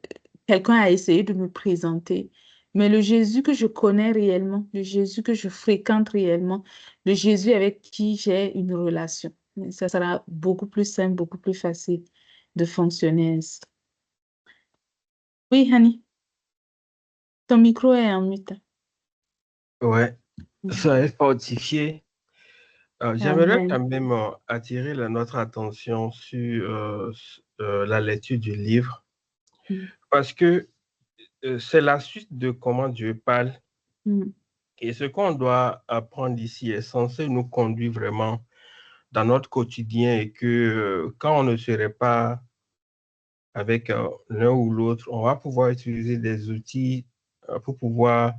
quelqu'un a essayé de me présenter, mais le Jésus que je connais réellement, le Jésus que je fréquente réellement, le Jésus avec qui j'ai une relation. Ça sera beaucoup plus simple, beaucoup plus facile de fonctionner ainsi. Oui, Hani, ton micro est en mute. Ouais, ça est fortifié. J'aimerais Amen. quand même attirer notre attention sur la lecture du livre parce que c'est la suite de comment Dieu parle et ce qu'on doit apprendre ici est censé nous conduire vraiment dans notre quotidien et que quand on ne serait pas avec l'un ou l'autre, on va pouvoir utiliser des outils pour pouvoir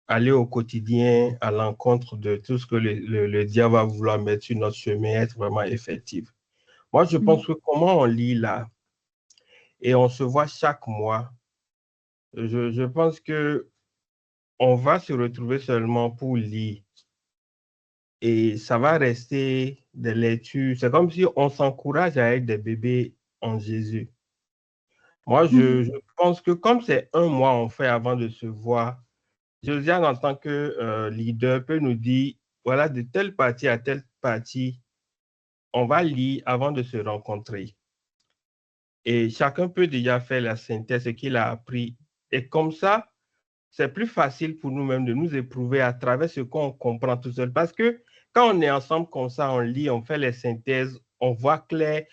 aller au quotidien à l'encontre de tout ce que le diable va vouloir mettre sur notre chemin, être vraiment effectif. Moi, je pense que comment on lit là et on se voit chaque mois, je pense que on va se retrouver seulement pour lire et ça va rester des lectures. C'est comme si on s'encourage à être des bébés en Jésus. Moi, je pense que comme c'est un mois on fait avant de se voir, Josiane, en tant que leader, peut nous dire, voilà, de telle partie à telle partie, on va lire avant de se rencontrer. Et chacun peut déjà faire la synthèse, ce qu'il a appris. Et comme ça, c'est plus facile pour nous-mêmes de nous éprouver à travers ce qu'on comprend tout seul. Parce que quand on est ensemble comme ça, on lit, on fait les synthèses, on voit clair,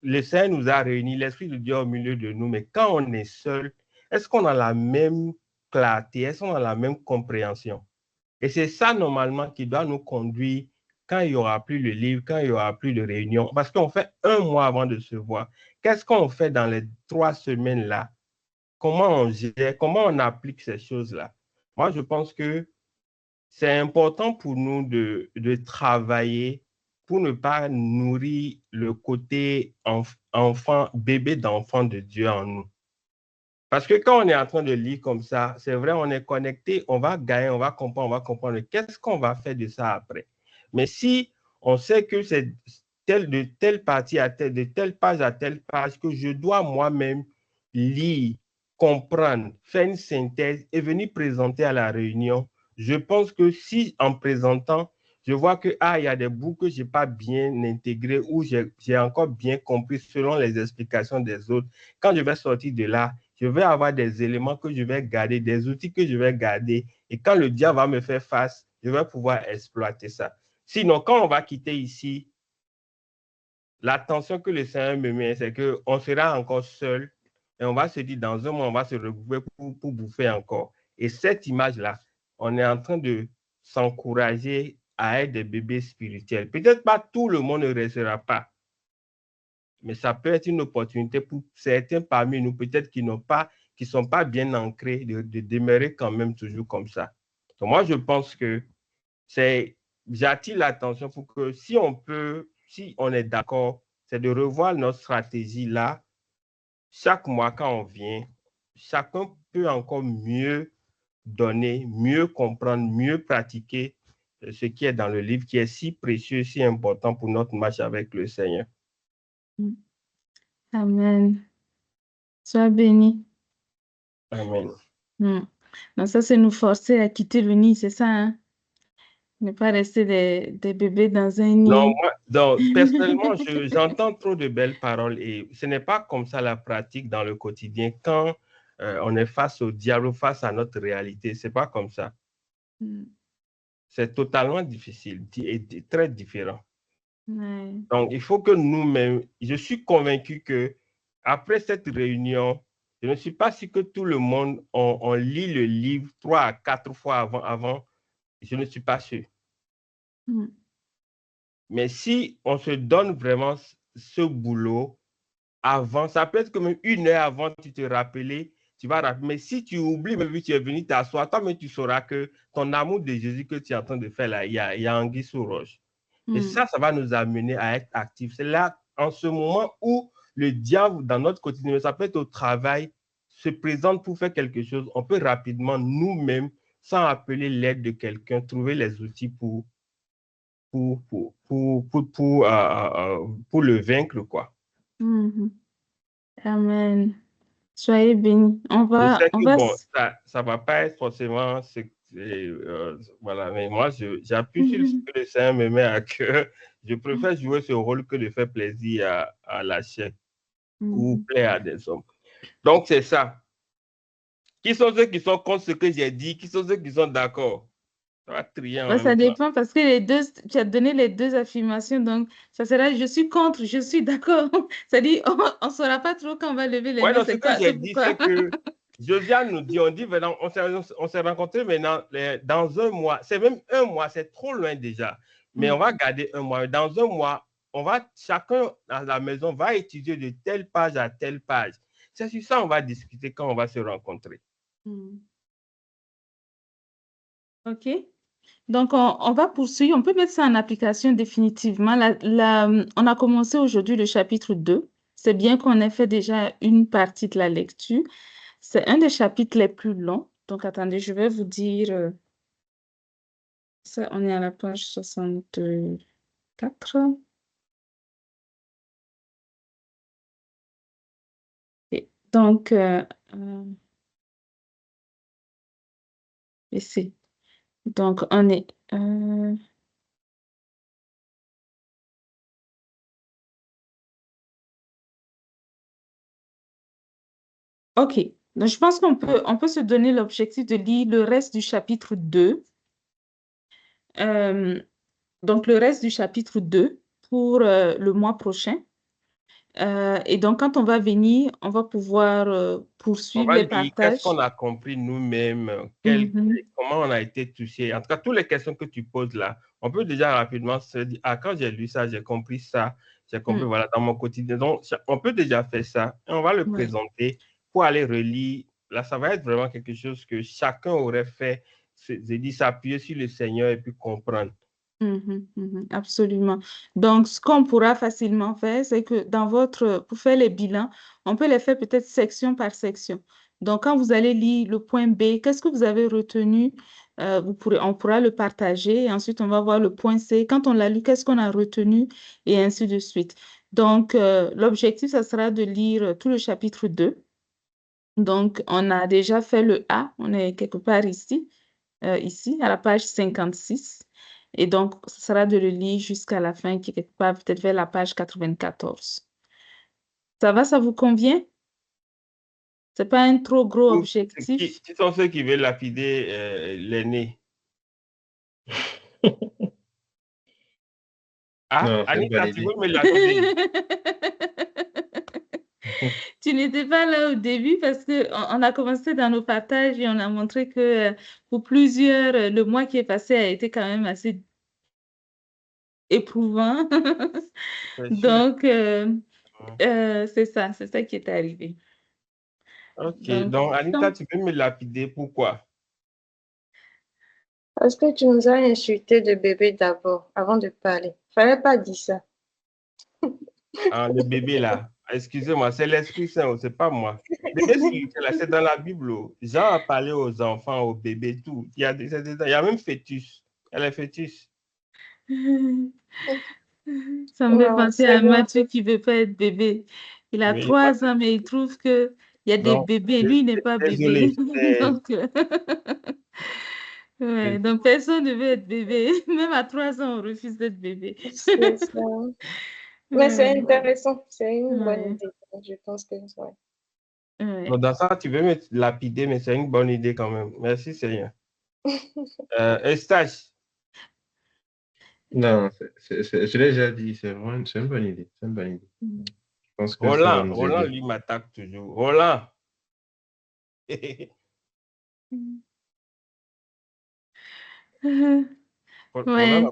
le Seigneur nous a réunis, l'Esprit de Dieu au milieu de nous, mais quand on est seul, est-ce qu'on a la même clarté, est-ce qu'on a la même compréhension? Et c'est ça, normalement, qui doit nous conduire quand il n'y aura plus le livre, quand il n'y aura plus de réunion. Parce qu'on fait 1 mois avant de se voir. Qu'est-ce qu'on fait dans les 3 semaines-là? Comment on gère, comment on applique ces choses-là? Moi, je pense que c'est important pour nous de travailler pour ne pas nourrir le côté enfant, bébé d'enfant de Dieu en nous. Parce que quand on est en train de lire comme ça, c'est vrai, on est connecté, on va gagner, on va comprendre. Qu'est-ce qu'on va faire de ça après? Mais si on sait que c'est de telle partie à telle, de telle page à telle page, que je dois moi-même lire, comprendre, faire une synthèse et venir présenter à la réunion, je pense que si en présentant, je vois que il y a des bouts que je n'ai pas bien intégrés ou j'ai encore bien compris selon les explications des autres, quand je vais sortir de là, je vais avoir des éléments que je vais garder, des outils que je vais garder. Et quand le diable va me faire face, je vais pouvoir exploiter ça. Sinon, quand on va quitter ici, l'attention que le Seigneur me met, c'est qu'on sera encore seul et on va se dire, dans un mois, on va se regrouper pour bouffer encore. Et cette image-là, on est en train de s'encourager à être des bébés spirituels. Peut-être pas tout le monde ne restera pas, mais ça peut être une opportunité pour certains parmi nous, peut-être qui ne sont pas bien ancrés, de demeurer quand même toujours comme ça. Donc moi, je pense que j'attire l'attention pour que si on est d'accord, c'est de revoir notre stratégie là. Chaque mois, quand on vient, chacun peut encore mieux donner, mieux comprendre, mieux pratiquer ce qui est dans le livre, qui est si précieux, si important pour notre marche avec le Seigneur. Amen. Sois béni. Amen. Donc ça, c'est nous forcer à quitter le nid, c'est ça, hein? Ne pas rester des bébés dans un nid. Non, moi, personnellement, j'entends trop de belles paroles et ce n'est pas comme ça la pratique dans le quotidien. Quand on est face au diable, face à notre réalité, c'est pas comme ça. C'est totalement difficile et très différent. Ouais. Donc, il faut que nous-mêmes, je suis convaincu que après cette réunion, je ne suis pas sûr que tout le monde, on lit le livre 3 à 4 fois avant. Je ne suis pas sûr. Mais si on se donne vraiment ce boulot avant, ça peut être comme 1 heure avant, tu te rappelles, tu vas rappeler. Mais si tu oublies, même si tu es venu t'asseoir, toi, mais tu sauras que ton amour de Jésus que tu es en train de faire là, il y a anguille sous roche. Et ça va nous amener à être actifs. C'est là, en ce moment où le diable, dans notre quotidien, ça peut être au travail, se présente pour faire quelque chose, on peut rapidement nous-mêmes, sans appeler l'aide de quelqu'un, trouver les outils pour le vaincre, quoi. Amen. Soyez bénis. Je sais que bon, ça va pas être forcément voilà, mais moi j'appuie sur ce que le Seigneur me met à cœur. Je préfère jouer ce rôle que de faire plaisir à la chair ou plaire à des hommes. Donc c'est ça. Qui sont ceux qui sont contre ce que j'ai dit? Qui sont ceux qui sont d'accord? Ça va trier en même Ça temps. dépend parce que tu as donné les 2 affirmations, donc ça sera je suis contre, je suis d'accord. Ça dit, on ne saura pas trop quand on va lever les mains. Non, ce que j'ai dit, c'est que Josiane nous dit, on s'est rencontrés maintenant dans 1 mois. C'est même 1 mois, c'est trop loin déjà. Mais on va garder 1 mois. Dans 1 mois, chacun à la maison va étudier de telle page à telle page. C'est sur ça qu'on va discuter quand on va se rencontrer. OK. Donc, on va poursuivre. On peut mettre ça en application définitivement. On a commencé aujourd'hui le chapitre 2. C'est bien qu'on ait fait déjà une partie de la lecture. C'est un des chapitres les plus longs. Donc, attendez, je vais vous dire. Ça, on est à la page 64. Et donc, ici. Donc, on est... OK. Donc, je pense qu'on peut se donner l'objectif de lire le reste du chapitre 2. Donc, le reste du chapitre 2 pour le mois prochain. Et donc, quand on va venir, on va pouvoir poursuivre les partages. Qu'est-ce qu'on a compris nous-mêmes, comment on a été touché. En tout cas, toutes les questions que tu poses là, on peut déjà rapidement se dire, quand j'ai lu ça, j'ai compris ça, j'ai compris, voilà, dans mon quotidien. Donc, on peut déjà faire ça et on va le présenter pour aller relire. Là, ça va être vraiment quelque chose que chacun aurait fait, c'est dit, s'appuyer sur le Seigneur et puis comprendre. Absolument. Donc, ce qu'on pourra facilement faire, c'est que pour faire les bilans, on peut les faire peut-être section par section. Donc, quand vous allez lire le point B, qu'est-ce que vous avez retenu? On pourra le partager et ensuite on va voir le point C. Quand on l'a lu, qu'est-ce qu'on a retenu et ainsi de suite. Donc, l'objectif, ça sera de lire tout le chapitre 2. Donc, on a déjà fait le A, on est quelque part ici, à la page 56. Et donc, ce sera de le lire jusqu'à la fin, qui est quelque part peut-être vers la page 94. Ça va, ça vous convient? Ce n'est pas un trop gros objectif. Qui sont ceux qui veulent lapider l'aîné? Non, Anita, tu veux me lapider? Tu n'étais pas là au début parce qu'on a commencé dans nos partages et on a montré que pour plusieurs, le mois qui est passé a été quand même assez éprouvant. Donc, c'est ça qui est arrivé. Ok, donc Anita, tu peux me lapider, pourquoi? Parce que tu nous as insulté de bébé d'abord, avant de parler. Il ne fallait pas dire ça. Le bébé là, excusez-moi, c'est l'Esprit Saint, c'est pas moi. Bébé spirituel, c'est dans la Bible. Jean a parlé aux enfants, aux bébés, tout. Il y a même fœtus. Elle est fœtus. Ça me fait penser à Mathieu qui ne veut pas être bébé. Il a 3 ans, mais il trouve qu'il y a des bébés. Lui, il n'est pas bébé. Donc, personne ne veut être bébé. Même à 3 ans, on refuse d'être bébé. C'est ça. Mais c'est intéressant. C'est une bonne idée. Je pense que Donc, dans ça, tu veux me lapider, mais c'est une bonne idée quand même. Merci, Seigneur. Eustache. Non, je l'ai déjà dit, c'est une bonne idée. C'est une bonne idée. Je pense que Roland, lui, m'attaque toujours. Roland.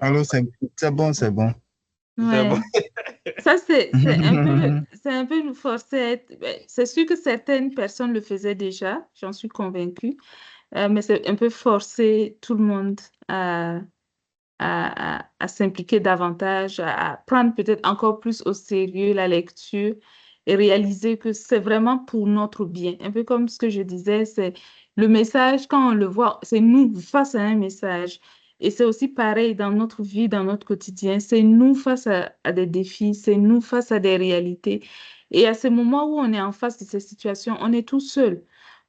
Allô, c'est bon, c'est bon. Bon. Ça, c'est un peu nous forcer. C'est sûr que certaines personnes le faisaient déjà, j'en suis convaincue, mais c'est un peu forcer tout le monde à s'impliquer davantage, à prendre peut-être encore plus au sérieux la lecture et réaliser que c'est vraiment pour notre bien. Un peu comme ce que je disais, c'est le message, quand on le voit, c'est nous face à un message. Et c'est aussi pareil dans notre vie, dans notre quotidien. C'est nous face à des défis, c'est nous face à des réalités. Et à ce moment où on est en face de ces situations, on est tout seul.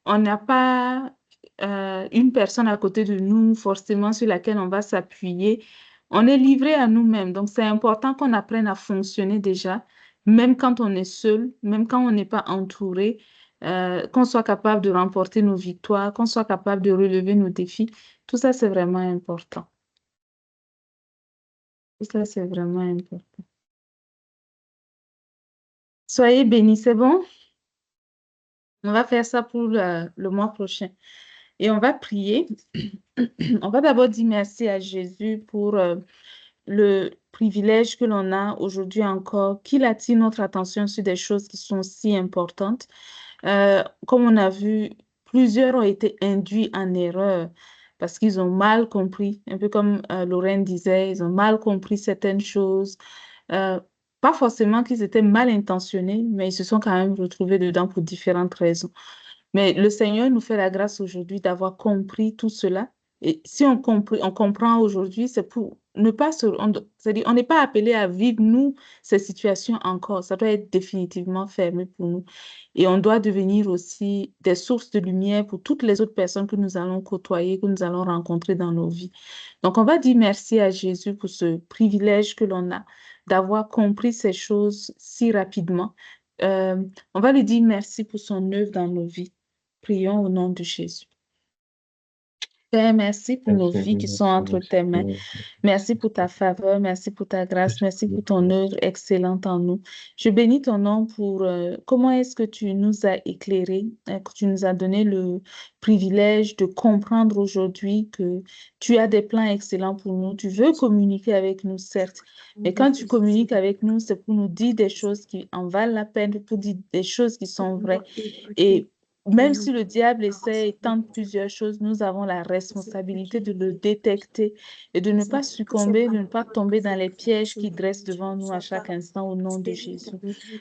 On n'a pas une personne à côté de nous, forcément, sur laquelle on va s'appuyer. On est livré à nous-mêmes. Donc, c'est important qu'on apprenne à fonctionner déjà, même quand on est seul, même quand on n'est pas entouré, qu'on soit capable de remporter nos victoires, qu'on soit capable de relever nos défis. Tout ça, c'est vraiment important. Tout ça, c'est vraiment important. Soyez bénis, c'est bon? On va faire ça pour le mois prochain. Et on va prier. On va d'abord dire merci à Jésus pour le privilège que l'on a aujourd'hui encore, qu'il attire notre attention sur des choses qui sont si importantes. Comme on a vu, plusieurs ont été induits en erreur parce qu'ils ont mal compris, un peu comme Lorraine disait, ils ont mal compris certaines choses. Pas forcément qu'ils étaient mal intentionnés, mais ils se sont quand même retrouvés dedans pour différentes raisons. Mais le Seigneur nous fait la grâce aujourd'hui d'avoir compris tout cela. Et si on comprend aujourd'hui, c'est pour ne pas c'est-à-dire, on n'est pas appelé à vivre, nous, ces situations encore. Ça doit être définitivement fermé pour nous. Et on doit devenir aussi des sources de lumière pour toutes les autres personnes que nous allons côtoyer, que nous allons rencontrer dans nos vies. Donc, on va dire merci à Jésus pour ce privilège que l'on a d'avoir compris ces choses si rapidement. On va lui dire merci pour son œuvre dans nos vies. Prions au nom de Jésus. Père, merci pour nos vies qui sont entre tes mains. Merci pour ta faveur, merci pour ta grâce, merci pour ton œuvre excellente en nous. Je bénis ton nom pour comment est-ce que tu nous as éclairés, que tu nous as donné le privilège de comprendre aujourd'hui que tu as des plans excellents pour nous. Tu veux communiquer avec nous, certes, mais quand tu communiques avec nous, c'est pour nous dire des choses qui en valent la peine, pour dire des choses qui sont vraies. Et même si le diable essaie et tente plusieurs choses, nous avons la responsabilité de le détecter et de ne pas succomber, de ne pas tomber dans les pièges qui dressent devant nous à chaque instant au nom de Jésus.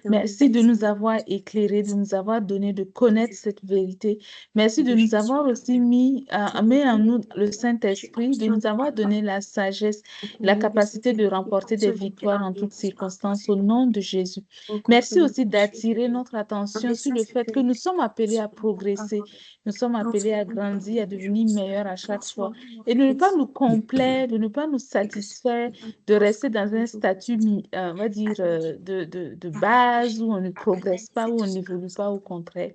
Merci de nous avoir éclairés, de nous avoir donné de connaître cette vérité. Merci de nous avoir aussi mis en nous le Saint-Esprit, de nous avoir donné la sagesse, la capacité de remporter des victoires en toutes circonstances au nom de Jésus. Merci aussi d'attirer notre attention sur le fait que nous sommes appelés à progresser, nous sommes appelés à grandir, à devenir meilleurs à chaque fois et de ne pas nous complaire, de ne pas nous satisfaire, de rester dans un statut, on va dire, de base où on ne progresse pas, où on n'évolue pas, au contraire.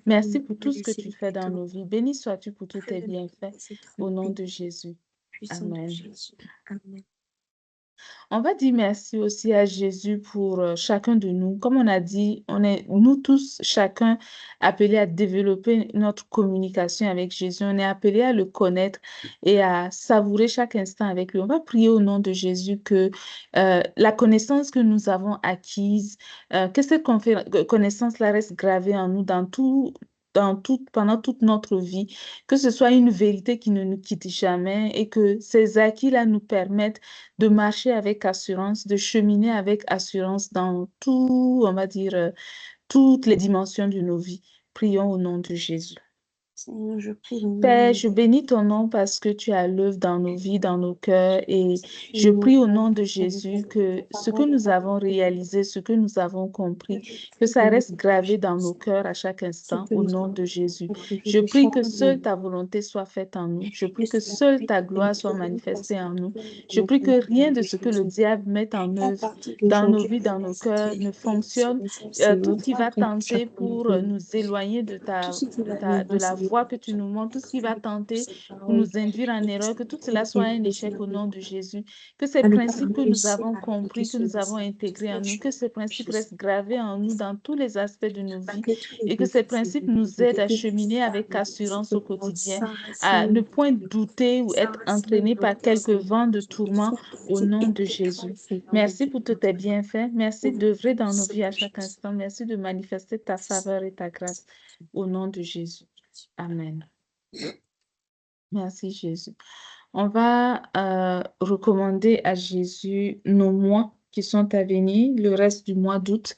Merci pour tout ce que tu fais dans nos vies. Béni sois-tu pour tous tes bienfaits au nom de Jésus. Amen. On va dire merci aussi à Jésus pour chacun de nous. Comme on a dit, on est nous tous, chacun, appelés à développer notre communication avec Jésus. On est appelés à le connaître et à savourer chaque instant avec lui. On va prier au nom de Jésus que la connaissance que nous avons acquise, que cette connaissance-là reste gravée en nous pendant toute notre vie, que ce soit une vérité qui ne nous quitte jamais et que ces acquis-là nous permettent de marcher avec assurance, de cheminer avec assurance dans tout, on va dire, toutes les dimensions de nos vies. Prions au nom de Jésus. Père, je bénis ton nom parce que tu as l'œuvre dans nos vies, dans nos cœurs, et je prie au nom de Jésus que ce que nous avons réalisé, ce que nous avons compris, que ça reste gravé dans nos cœurs à chaque instant, au nom de Jésus. Je prie que seule ta volonté soit faite en nous. Je prie que seule ta gloire soit manifestée en nous. Je prie que rien de ce que le diable met en œuvre dans nos vies, dans nos cœurs, ne fonctionne. Tout ce qui va tenter pour nous éloigner de la voie que tu nous montres, tout ce qui va tenter pour nous induire en erreur, que tout cela soit un échec au nom de Jésus. Que ces principes que nous avons compris, que nous avons intégrés en nous, que ces principes restent gravés en nous dans tous les aspects de nos vies et que ces principes nous aident à cheminer avec assurance au quotidien, à ne point douter ou être entraînés par quelques vents de tourment au nom de Jésus. Merci pour tous tes bienfaits. Merci d'œuvrer dans nos vies à chaque instant. Merci de manifester ta faveur et ta grâce au nom de Jésus. Amen. Merci Jésus. On va recommander à Jésus nos mois qui sont à venir, le reste du mois d'août.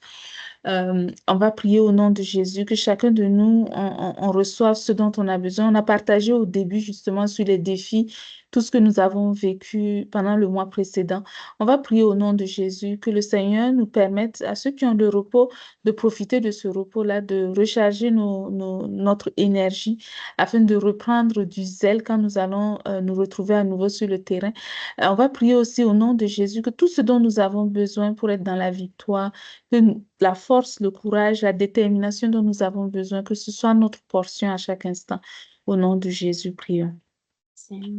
On va prier au nom de Jésus que chacun de nous, on reçoive ce dont on a besoin. On a partagé au début justement sur les défis, tout ce que nous avons vécu pendant le mois précédent. On va prier au nom de Jésus que le Seigneur nous permette, à ceux qui ont le repos, de profiter de ce repos-là, de recharger notre énergie afin de reprendre du zèle quand nous allons nous retrouver à nouveau sur le terrain. On va prier aussi au nom de Jésus que tout ce dont nous avons besoin pour être dans la victoire, que la force, le courage, la détermination dont nous avons besoin, que ce soit notre portion à chaque instant. Au nom de Jésus, prions.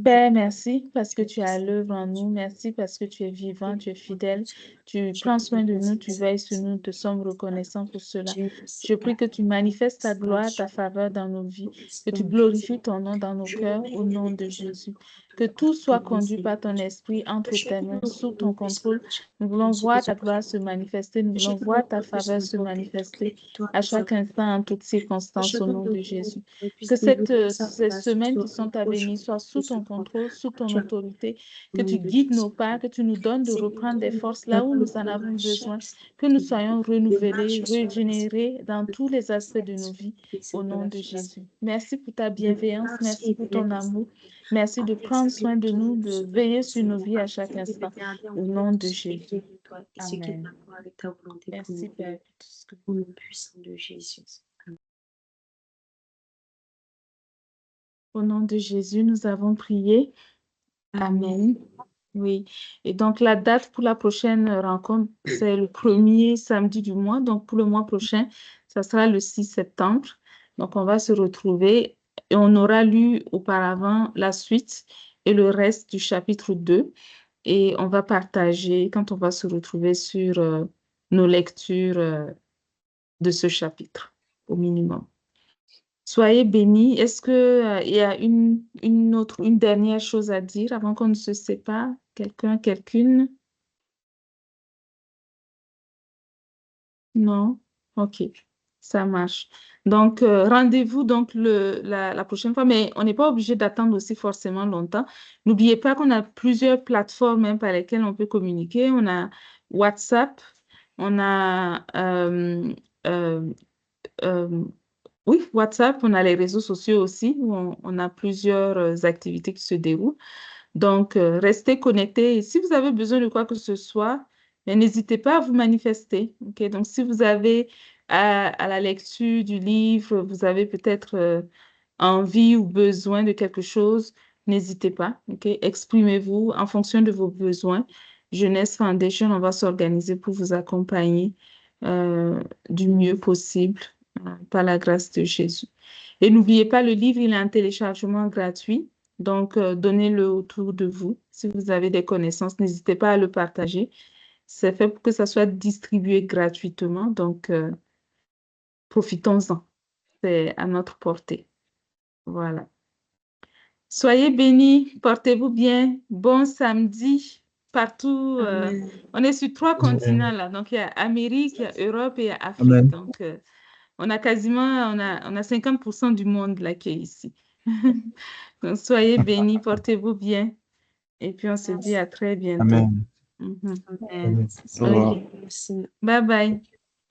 Père, merci parce que tu as l'œuvre en nous. Merci parce que tu es vivant, tu es fidèle. Tu prends soin de nous, tu veilles sur nous. Nous te sommes reconnaissants pour cela. Je prie que tu manifestes ta gloire, ta faveur dans nos vies, que tu glorifies ton nom dans nos cœurs au nom de Jésus. Que tout soit conduit par ton esprit entre tes mains, sous ton contrôle. Nous voulons voir ta gloire se manifester. Nous voulons voir ta faveur se manifester à chaque instant, en toutes circonstances, au nom de Jésus. Que ces semaines qui sont à venir soient sous ton contrôle, sous ton autorité. Que tu guides nos pas, que tu nous donnes de reprendre des forces là où nous en avons besoin. Que nous soyons renouvelés, régénérés dans tous les aspects de nos vies, au nom de Jésus. Merci pour ta bienveillance, merci pour ton amour. Merci de prendre soin de nous, de veiller sur nos vies à chaque instant. Au nom de Jésus. Amen. Merci, Père, pour tout ce que vous nous puissons de Jésus. Au nom de Jésus, nous avons prié. Amen. Oui. Et donc, la date pour la prochaine rencontre, c'est le premier samedi du mois. Donc, pour le mois prochain, ça sera le 6 septembre. Donc, on va se retrouver et on aura lu auparavant la suite et le reste du chapitre 2. Et on va partager quand on va se retrouver sur nos lectures de ce chapitre, au minimum. Soyez bénis. Est-ce qu'il y a une dernière chose à dire avant qu'on ne se sépare? Quelqu'un, quelqu'une? Non? OK, ça marche. Donc, rendez-vous donc la prochaine fois, mais on n'est pas obligé d'attendre aussi forcément longtemps. N'oubliez pas qu'on a plusieurs plateformes par lesquelles on peut communiquer. On a WhatsApp, on a oui, WhatsApp, on a les réseaux sociaux aussi, où on a plusieurs activités qui se déroulent. Donc, restez connectés. Et si vous avez besoin de quoi que ce soit, n'hésitez pas à vous manifester. OK? Donc, si vous avez à la lecture du livre, vous avez peut-être envie ou besoin de quelque chose, n'hésitez pas. OK? Exprimez-vous en fonction de vos besoins. Jeunesse Foundation, on va s'organiser pour vous accompagner du mieux possible par la grâce de Jésus. Et n'oubliez pas, le livre, il est en téléchargement gratuit. Donc, donnez-le autour de vous. Si vous avez des connaissances, n'hésitez pas à le partager. C'est fait pour que ça soit distribué gratuitement. Donc, profitons-en. C'est à notre portée. Voilà. Soyez bénis. Portez-vous bien. Bon samedi partout. On est sur 3 continents là. Donc, il y a Amérique, il y a Europe et il y a Afrique. Amen. Donc, on a 50% du monde là qui est ici. Donc, soyez bénis, portez-vous bien. Et puis, on se dit à très bientôt. Amen. Mhm. Amen. Au revoir. Merci. Bye bye.